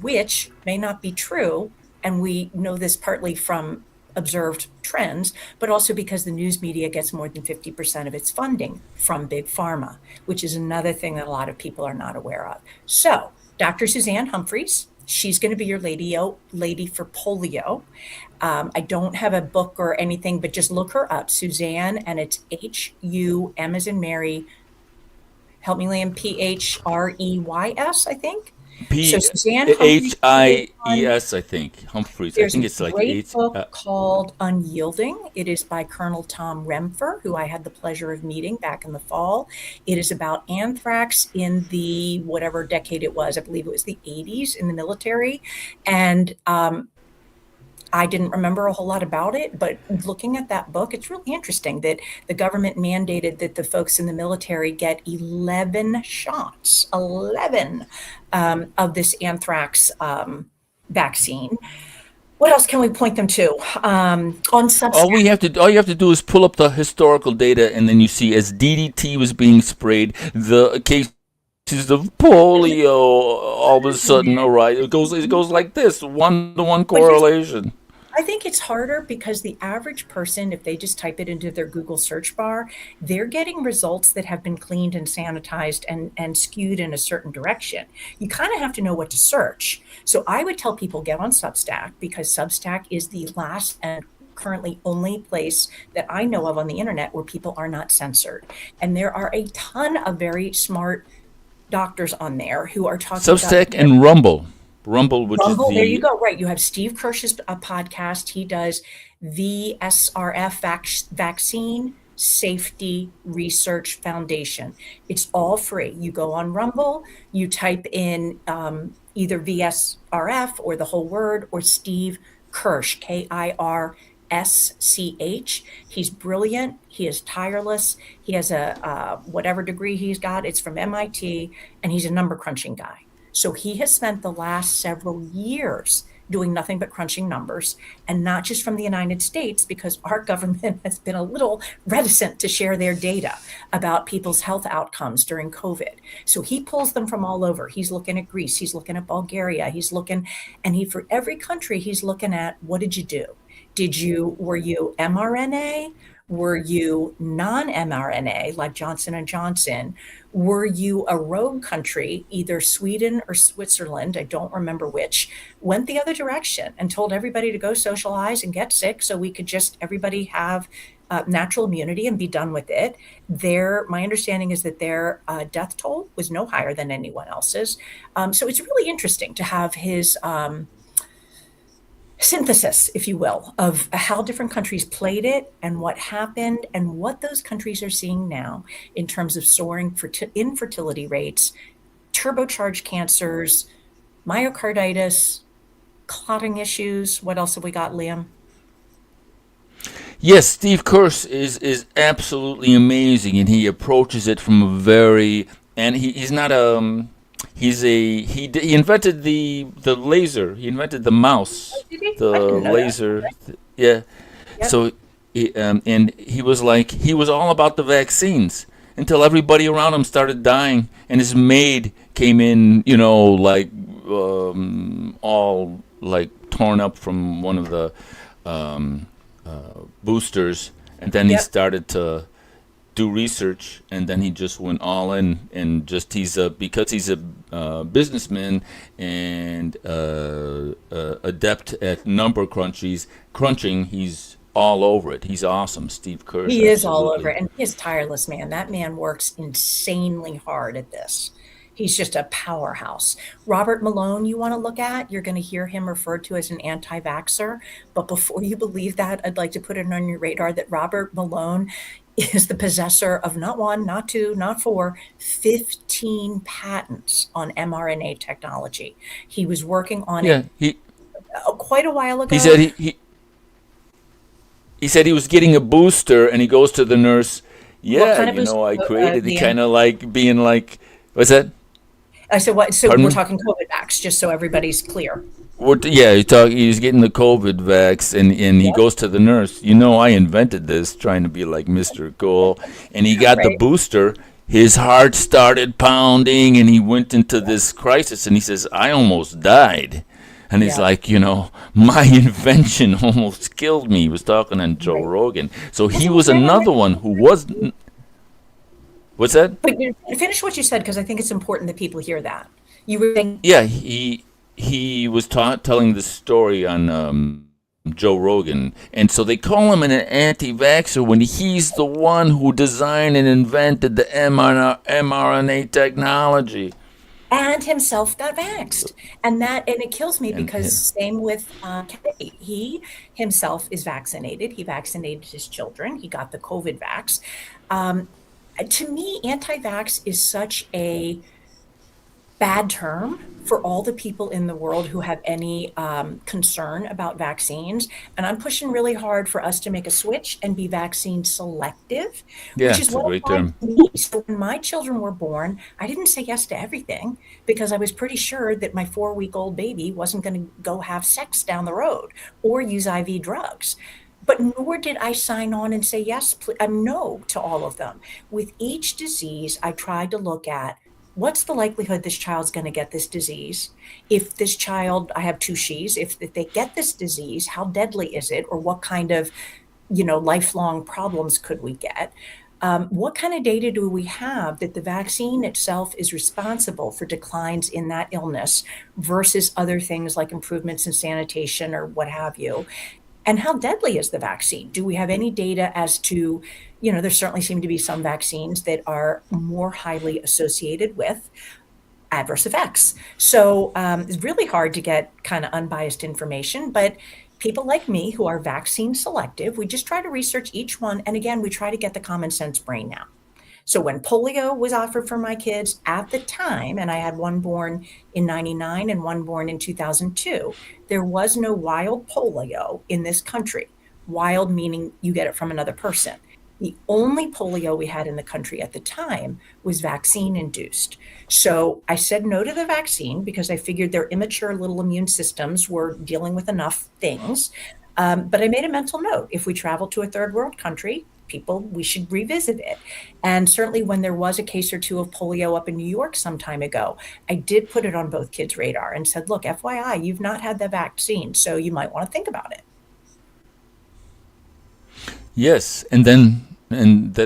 S3: which may not be true. And we know this partly from observed trends, but also because the news media gets more than 50% of its funding from big pharma, which is another thing that a lot of people are not aware of. So Dr. Suzanne Humphries, she's going to be your lady for polio. I don't have a book or anything, but just look her up, Suzanne, and it's HUM as in Mary. Help me, Liam. PHREYS, I think. So Suzanne Humphries,
S1: Hies, I think. Humphreys. I
S3: there's
S1: think
S3: a
S1: it's like
S3: great
S1: H.
S3: book called Unyielding. It is by Colonel Tom Remfer, who I had the pleasure of meeting back in the fall. It is about anthrax in the whatever decade it was. I believe it was the 80s in the military. And I didn't remember a whole lot about it, but looking at that book, it's really interesting that the government mandated that the folks in the military get 11 shots, 11 of this anthrax vaccine. What else can we point them to? On Substack.
S1: All you have to do is pull up the historical data, and then you see as DDT was being sprayed, the cases of polio all of a sudden arise. It goes like this, 1-to-1 correlation.
S3: I think it's harder because the average person, if they just type it into their Google search bar, they're getting results that have been cleaned and sanitized and skewed in a certain direction. You kind of have to know what to search. So I would tell people get on Substack, because Substack is the last and currently only place that I know of on the internet where people are not censored. And there are a ton of very smart doctors on there who are talking
S1: Substack
S3: about
S1: and Rumble, which is
S3: there you go. Right. You have Steve Kirsch's podcast. He does VSRF Vaccine Safety Research Foundation. It's all free. You go on Rumble, you type in either VSRF or the whole word, or Steve Kirsch, KIRSCH. He's brilliant. He is tireless. He has a whatever degree he's got. It's from MIT, and he's a number crunching guy. So he has spent the last several years doing nothing but crunching numbers, and not just from the United States, because our government has been a little reticent to share their data about people's health outcomes during COVID. So he pulls them from all over. He's looking at Greece, he's looking at Bulgaria, for every country, he's looking at, what did you do? Were you mRNA? Were you non-mRNA like Johnson & Johnson? Were you a rogue country, either Sweden or Switzerland, I don't remember which, went the other direction and told everybody to go socialize and get sick so we could just, everybody have natural immunity and be done with it. My understanding is that their death toll was no higher than anyone else's. So it's really interesting to have his synthesis, if you will, of how different countries played it and what happened and what those countries are seeing now in terms of soaring infertility rates, turbocharged cancers, myocarditis, clotting issues. What else have we got, Liam?
S1: Yes, Steve Kirsch is absolutely amazing, and he approaches it from a very, and he's not he invented the laser. He invented the mouse, the laser. Yeah. Yep. So and he was all about the vaccines until everybody around him started dying, and his maid came in, all like torn up from one of the boosters, and then he started to do research, and then he just went all in, and just because he's a businessman and adept at number crunching, he's all over it. He's awesome, Steve Kirsch.
S3: He is all over it, and he is tireless, man. That man works insanely hard at this. He's just a powerhouse. Robert Malone, you want to look at? You're going to hear him referred to as an anti-vaxxer. But before you believe that, I'd like to put it on your radar that Robert Malone is the possessor of not one, not two, not four, 15 patents on mRNA technology. He was working on it quite a while ago.
S1: He said he said he was getting a booster, and he goes to the nurse. I created it, kind of like being like, what's that?
S3: I said, what? So we're talking COVID vax, just so everybody's clear.
S1: Yeah, he's getting the COVID vax, and he goes to the nurse. I invented this, trying to be like Mr. Cool, and he got the
S3: Right.
S1: booster. His heart started pounding, and he went into this crisis. And he says, "I almost died." And he's
S3: Yeah.
S1: like, my invention almost killed me. He was talking on Joe Rogan. So he was another one who was. What's that?
S3: But finish what you said, because I think it's important that people hear that. You were saying,
S1: Yeah, he was telling the story on Joe Rogan, and so they call him an anti-vaxxer when he's the one who designed and invented the mRNA technology.
S3: and himself got vaxxed, and it kills me because same with Kennedy. He himself is vaccinated. He vaccinated his children. He got the COVID vax. To me, anti-vax is such a bad term for all the people in the world who have any concern about vaccines. And I'm pushing really hard for us to make a switch and be vaccine selective,
S1: Yeah,
S3: which is
S1: it's a
S3: what
S1: great
S3: applied
S1: term.
S3: to me. So when my children were born, I didn't say yes to everything because I was pretty sure that my 4-week-old baby wasn't going to go have sex down the road or use IV drugs. But nor did I sign on and say yes, no to all of them. With each disease, I tried to look at what's the likelihood this child's going to get this disease? If this child, I have two she's, if they get this disease, how deadly is it? Or what kind of, lifelong problems could we get? What kind of data do we have that the vaccine itself is responsible for declines in that illness versus other things like improvements in sanitation or what have you? And how deadly is the vaccine? Do we have any data as to, there certainly seem to be some vaccines that are more highly associated with adverse effects. So it's really hard to get kind of unbiased information, but people like me who are vaccine selective, we just try to research each one. And again, we try to get the common sense brain now. So when polio was offered for my kids at the time, and I had one born in 99 and one born in 2002, there was no wild polio in this country. Wild meaning you get it from another person. The only polio we had in the country at the time was vaccine induced. So I said no to the vaccine because I figured their immature little immune systems were dealing with enough things. But I made a mental note. If we travel to a third world country, we should revisit it. And certainly when there was a case or two of polio up in New York some time ago, I did put it on both kids' radar and said, look, FYI, you've not had the vaccine, so you might want to think about it.
S1: Yes, and then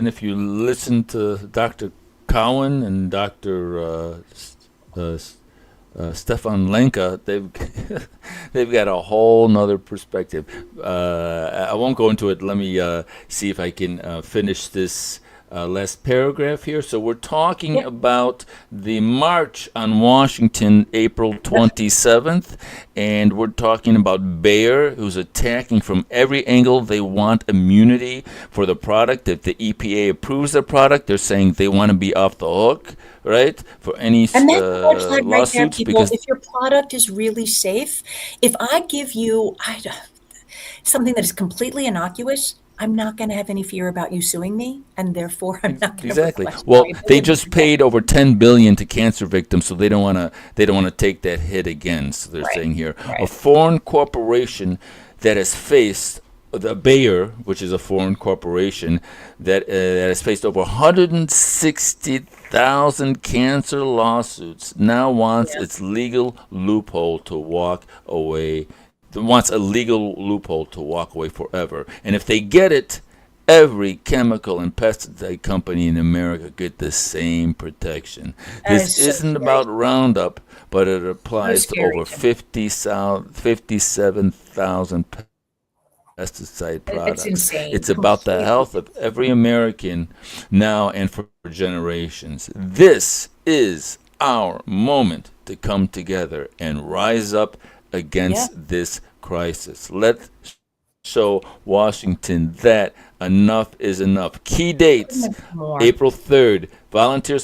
S1: if you listen to Dr. Cowan and Dr. Stefan Lenka, they've got a whole nother perspective. I won't go into it. Let me see if I can finish this last paragraph here. So we're talking about the march on Washington, April 27th, and we're talking about Bayer, who's attacking from every angle. They want immunity for the product. If the EPA approves the product, they're saying they want to be off the hook, right, for any
S3: And that's the punchline right there,
S1: lawsuits.
S3: people.
S1: Because
S3: If your product is really safe, if I give you something that is completely innocuous, I'm not going to have any fear about you suing me, and therefore I'm not going
S1: Exactly.
S3: to.
S1: Well, they just paid over $10 billion to cancer victims, so they don't want to take that hit again. So they're saying here, a foreign corporation that has faced the Bayer, which is a foreign corporation that has faced over 160,000 cancer lawsuits, now wants its legal loophole to walk away. Wants a legal loophole to walk away forever. And if they get it, every chemical and pesticide company in America get the same protection. This isn't about Roundup, but it applies to over 57,000 pesticide products.
S3: It's insane.
S1: It's about the health of every American now and for generations. This is our moment to come together and rise up against this crisis. Let's show Washington that enough is enough. Key dates: April 3rd, volunteer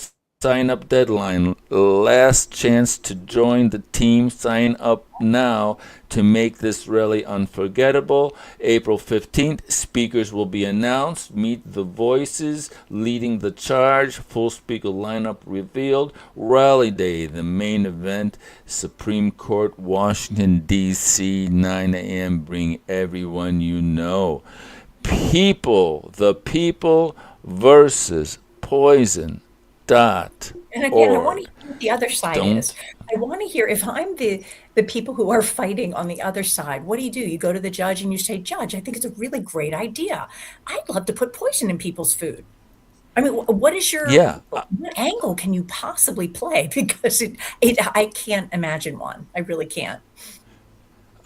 S1: sign-up deadline. Last chance to join the team. Sign up now to make this rally unforgettable. April 15th, speakers will be announced. Meet the voices leading the charge. Full speaker lineup revealed. Rally Day, the main event. Supreme Court, Washington, D.C., 9 a.m. Bring everyone you know. The people versus poison.
S3: And again, I want to hear what the other side is. I want to hear, if I'm the people who are fighting on the other side, what do? You go to the judge and you say, Judge, I think it's a really great idea. I'd love to put poison in people's food. I mean, what is your, what angle can you possibly play? Because I can't imagine one. I really can't.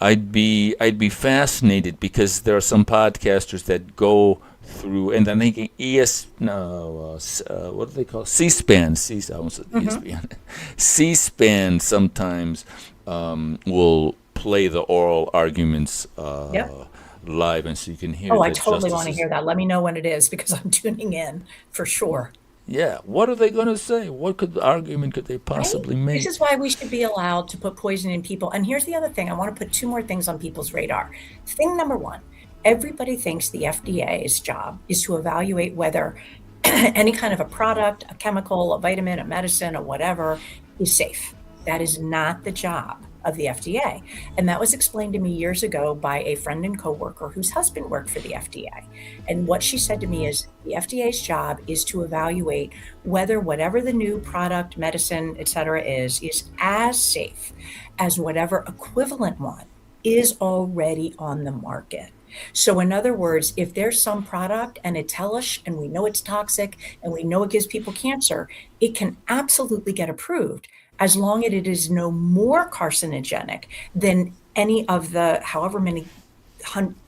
S1: I'd be fascinated, because there are some podcasters that go through, and I'm thinking what do they call it? C-SPAN? ESPN. C-SPAN sometimes will play the oral arguments live, and so you can hear.
S3: Oh, I totally want to hear that. Let me know when it is, because I'm tuning in for sure.
S1: Yeah, what are they going to say? What argument could they possibly make?
S3: This is why we should be allowed to put poison in people. And here's the other thing. I want to put two more things on people's radar. Thing number one, everybody thinks the FDA's job is to evaluate whether any kind of a product, a chemical, a vitamin, a medicine, or whatever is safe. That is not the job of the FDA. And that was explained to me years ago by a friend and coworker whose husband worked for the FDA. And what she said to me is, the FDA's job is to evaluate whether whatever the new product, medicine, et cetera, is as safe as whatever equivalent one is already on the market. So in other words, if there's some product and it's hellish and we know it's toxic and we know it gives people cancer, it can absolutely get approved, as long as it is no more carcinogenic than any of the however many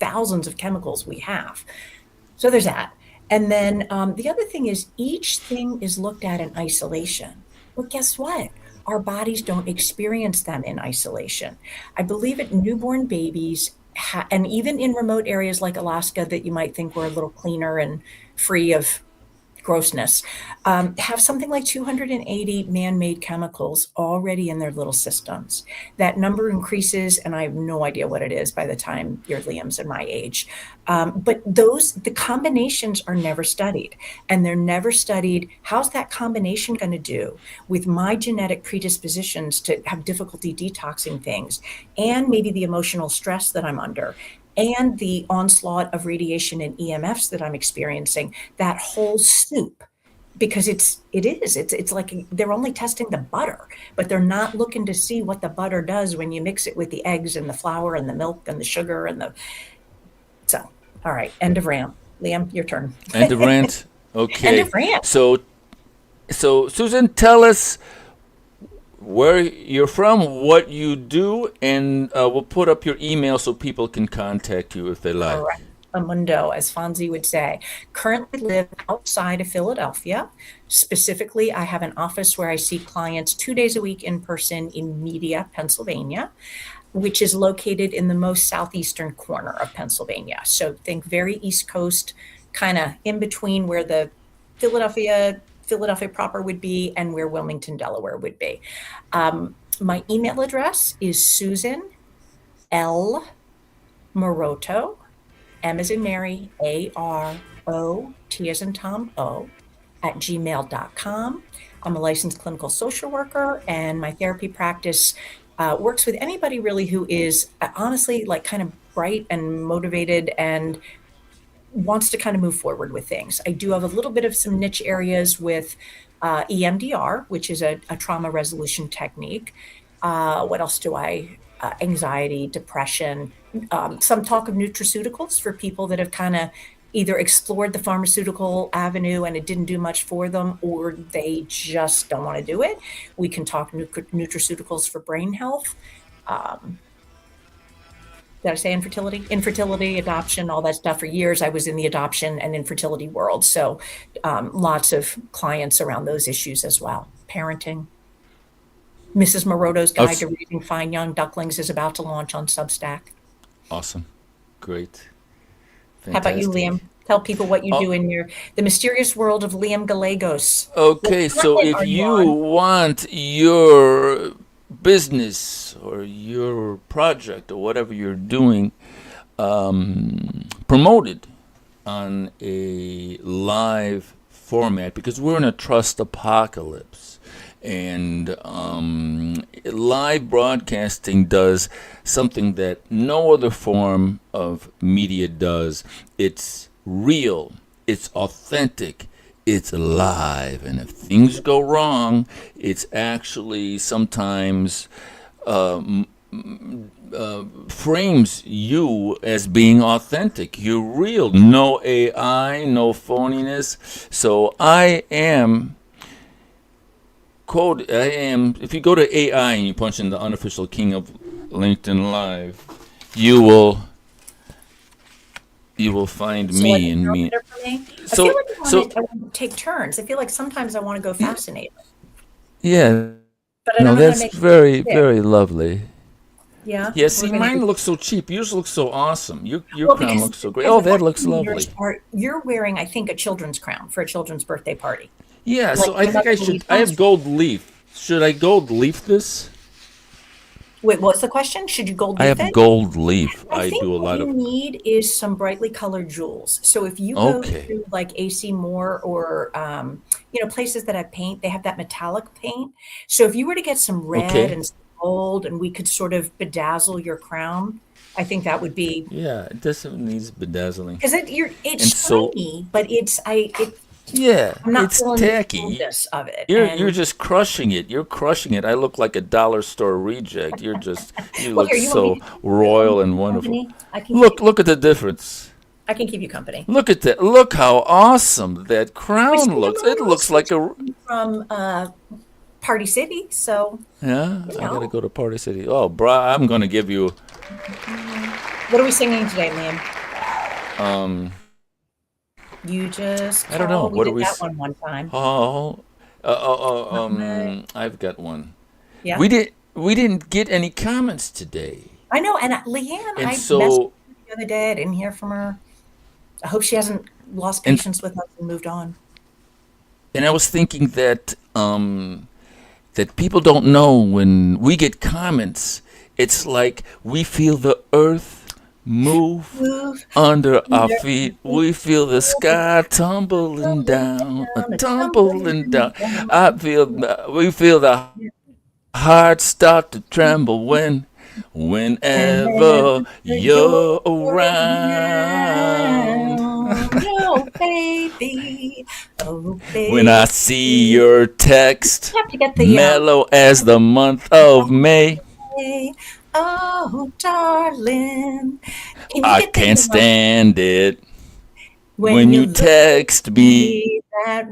S3: thousands of chemicals we have. So there's that. And then the other thing is, each thing is looked at in isolation. But guess what? Our bodies don't experience them in isolation. I believe that newborn babies, and even in remote areas like Alaska that you might think were a little cleaner and free of grossness, have something like 280 man-made chemicals already in their little systems. That number increases, and I have no idea what it is by the time your Liam's and my age. But the combinations are never studied, and they're never studied. How's that combination going to do with my genetic predispositions to have difficulty detoxing things, and maybe the emotional stress that I'm under, and the onslaught of radiation and EMFs that I'm experiencing, that whole soup, because it's like they're only testing the butter, but they're not looking to see what the butter does when you mix it with the eggs and the flour and the milk and the sugar so, all right, end of rant. Liam, your turn.
S1: End of rant. Okay.
S3: End of rant.
S1: So Susan, tell us where you're from, what you do, and we'll put up your email so people can contact you if they like.
S3: All right. Mundo, as Fonzie would say. Currently live outside of Philadelphia. Specifically, I have an office where I see clients 2 days a week in person in Media, Pennsylvania, which is located in the most southeastern corner of Pennsylvania. So think very East Coast, kind of in between where the Philadelphia proper would be and where Wilmington, Delaware would be. My email address is Susan L. Maroto, M as in Mary, A-R-O, T as in Tom, O, at gmail.com. I'm a licensed clinical social worker, and my therapy practice works with anybody really who is honestly like kind of bright and motivated and wants to kind of move forward with things. I do have a little bit of some niche areas with EMDR, which is a trauma resolution technique. What else do I? Anxiety, depression, some talk of nutraceuticals for people that have kind of either explored the pharmaceutical avenue and it didn't do much for them, or they just don't want to do it. We can talk nutraceuticals for brain health. Did I say infertility? Infertility, adoption, all that stuff. For years, I was in the adoption and infertility world. So lots of clients around those issues as well. Parenting. Mrs. Maroto's Guide to Raising Fine Young Ducklings is about to launch on Substack.
S1: Awesome. Great. Fantastic.
S3: How about you, Liam? Tell people what you
S1: Oh.
S3: do in the mysterious world of Liam Gallegos.
S1: Okay,
S3: What
S1: so
S3: content
S1: if
S3: are
S1: you
S3: on?
S1: want your business or your project or whatever you're doing promoted on a live format, because we're in a trust apocalypse, and live broadcasting does something that no other form of media does. It's real, it's authentic, it's live, and if things go wrong, it's actually sometimes frames you as being authentic. You're real. No AI, no phoniness. So if you go to AI and you punch in the unofficial king of LinkedIn Live, you will find
S3: So like
S1: me
S3: a
S1: and me.
S3: calendar for me? I
S1: So,
S3: feel like
S1: so
S3: I want to take turns. I feel like sometimes I want to go fascinate,
S1: yeah,
S3: but I
S1: no,
S3: don't know how to
S1: that's
S3: make it
S1: very,
S3: fit.
S1: very lovely.
S3: Yeah,
S1: Yeah,
S3: we're
S1: see,
S3: gonna
S1: mine
S3: do.
S1: looks so cheap. Yours looks so awesome. Your
S3: Well,
S1: crown looks so great.
S3: because
S1: Oh,
S3: the
S1: that looks lovely.
S3: fascinators are, you're wearing, I think, a children's crown for a children's birthday party.
S1: Yeah,
S3: Like
S1: so I
S3: you're
S1: think
S3: not
S1: I
S3: gonna use
S1: should. I have
S3: ones.
S1: gold leaf. Should I gold leaf this?
S3: Wait, what's the question? Should you gold
S1: I
S3: leaf
S1: have
S3: it?
S1: gold leaf.
S3: I
S1: I
S3: think
S1: do a
S3: what
S1: lot
S3: you
S1: of.
S3: need is some brightly colored jewels. So if you go
S1: Okay.
S3: to like AC Moore or places that have paint, they have that metallic paint. So if you were to get some red
S1: Okay.
S3: and some gold, and we could sort of bedazzle your crown, I think that would be
S1: Yeah, it definitely needs bedazzling.
S3: because
S1: And
S3: it's
S1: so,
S3: shiny, but
S1: yeah,
S3: I'm not
S1: it's
S3: feeling the
S1: tacky.
S3: goldness of it.
S1: You're
S3: And
S1: just crushing it. You're crushing it. I look like a dollar store reject. You
S3: well,
S1: look
S3: here, you want me
S1: so
S3: to
S1: royal and
S3: keep you
S1: wonderful.
S3: company? I can keep
S1: Look at the difference.
S3: I can keep you company.
S1: Look at that. Look how awesome that
S3: Which
S1: crown looks. It looks like a.
S3: from Party City, so
S1: Yeah,
S3: you
S1: I gotta
S3: know.
S1: go to Party City. Oh, brah, I'm gonna give you.
S3: What are we singing today, Liam?
S1: Um,
S3: You just
S1: I don't know.
S3: call. We
S1: What do
S3: did
S1: we?
S3: that one time.
S1: Oh,
S3: Uh,
S1: I've got one.
S3: yeah,
S1: We didn't get any comments today,
S3: I know. And Leanne,
S1: and
S3: I messaged
S1: so
S3: her the other day. I didn't hear from her. I hope she hasn't lost
S1: and
S3: patience with us and moved on.
S1: I was thinking that that people don't know when we get comments. It's like we feel the earth move
S3: Move
S1: under our
S3: under
S1: feet. We feel the sky tumbling down, tumbling down. We feel the heart start to tremble whenever
S3: whenever
S1: you're
S3: you're
S1: around.
S3: around. Oh, baby. Oh,
S1: When I
S3: baby.
S1: see your text,
S3: You have to get the
S1: mellow as the month of May,
S3: oh, darling. Can you
S1: I
S3: get
S1: can't
S3: the
S1: stand it
S3: when
S1: when
S3: you
S1: you
S3: look
S1: text
S3: at
S1: me
S3: me that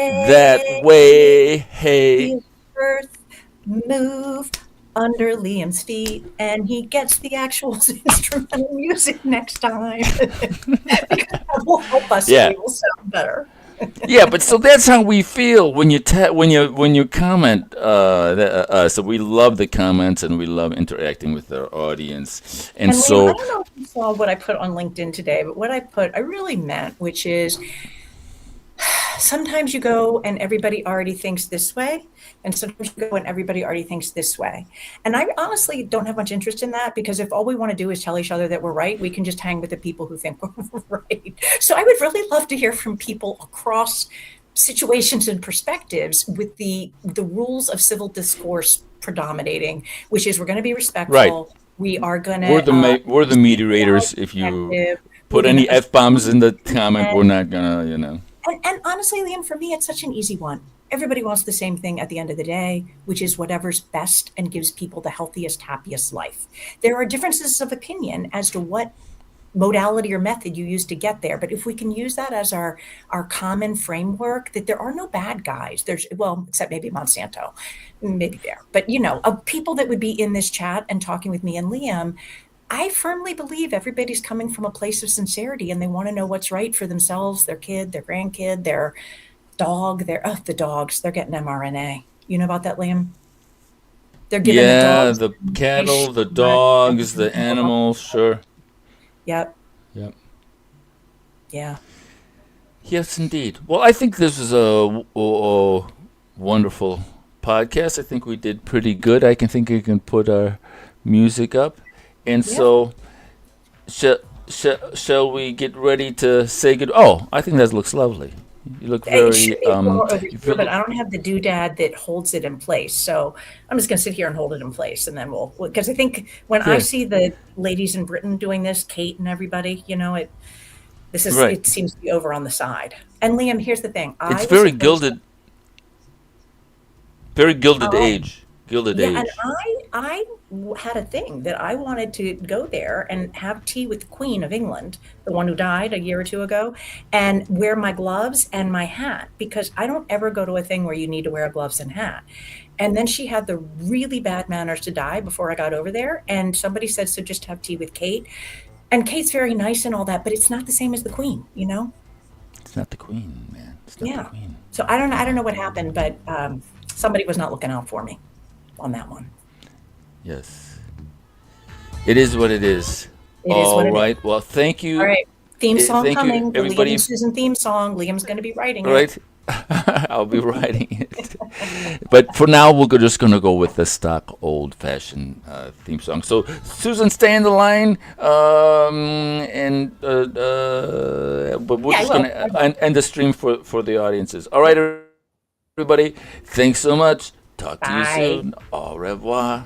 S1: that
S3: way?
S1: way. Hey,
S3: Feel the earth move under Liam's feet, and he gets the actual instrumental music next time. Because that will help us, so
S1: yeah,
S3: we will sound better.
S1: yeah. But so that's how we feel when when you comment. So we love the comments and we love interacting with our audience. And
S3: And Liam, I
S1: so
S3: don't know if you saw what I put on LinkedIn today, but what I really meant, which is sometimes you go and everybody already thinks this way, and sometimes you go and everybody already thinks this way. And I honestly don't have much interest in that, because if all we want to do is tell each other that we're right, we can just hang with the people who think we're right. So I would really love to hear from people across situations and perspectives, with the rules of civil discourse predominating, which is we're going to be
S1: right,
S3: respectful. We are going
S1: we're
S3: to
S1: we're the
S3: speak our
S1: mediators. If you
S3: perspective. We're
S1: put
S3: going
S1: any
S3: to
S1: f bombs in the comment, we're
S3: and
S1: not gonna.
S3: and honestly, Liam, for me, it's such an easy one. Everybody wants the same thing at the end of the day, which is whatever's best and gives people the healthiest, happiest life. There are differences of opinion as to what modality or method you use to get there. But if we can use that as our common framework, that there are no bad guys. There's, well, except maybe Monsanto, maybe there. But of people that would be in this chat and talking with me and Liam, I firmly believe everybody's coming from a place of sincerity, and they want to know what's right for themselves, their kid, their grandkid, their dog. The dogs, they're getting mRNA. You know about that, Liam? They're giving the
S1: Yeah,
S3: dogs
S1: the
S3: a
S1: cattle, the
S3: shot
S1: dogs,
S3: and
S1: the animals, sure.
S3: yep,
S1: Yep.
S3: yeah.
S1: Yes, indeed. Well, I think this is a wonderful podcast. I think we did pretty good. I can think we can put our music up. And
S3: Yeah.
S1: so, shall we get ready to say good? Oh, I think that looks lovely. You look
S3: It
S1: very,
S3: should be more over
S1: you
S3: here, but
S1: look-
S3: I don't have the doodad that holds it in place. So I'm just going to sit here and hold it in place, and then because I think when I
S1: Good.
S3: see the ladies in Britain doing this, Kate and everybody,
S1: Right.
S3: it seems to be over on the side. And Liam, here's the thing. I
S1: it's
S3: was
S1: very
S3: supposed to-
S1: gilded, very gilded
S3: Oh.
S1: age. Gilded
S3: Yeah,
S1: age.
S3: and I had a thing that I wanted to go there and have tea with the Queen of England, the one who died a year or two ago, and wear my gloves and my hat because I don't ever go to a thing where you need to wear gloves and hat. And then she had the really bad manners to die before I got over there, and somebody said, "So just have tea with Kate." And Kate's very nice and all that, but it's not the same as the Queen,
S1: It's not the Queen, man. It's not
S3: Yeah.
S1: the Queen.
S3: So I don't know what happened, but somebody was not looking out for me on that one.
S1: Yes. It is what it is.
S3: It is what it
S1: All
S3: is.
S1: right. Well, thank you.
S3: All right, theme song
S1: Thank you,
S3: coming. The Liam
S1: everybody.
S3: and Susan theme song. Liam's going to be writing it.
S1: Right? I'll be writing it. But for now, we're just going to go with the stock old-fashioned theme song. So, Susan, stay in the line. But we're
S3: Yeah, I
S1: just
S3: will.
S1: going to end the stream for the audiences. All right, everybody. Thanks so much. Talk to you
S3: Bye.
S1: soon. Au revoir.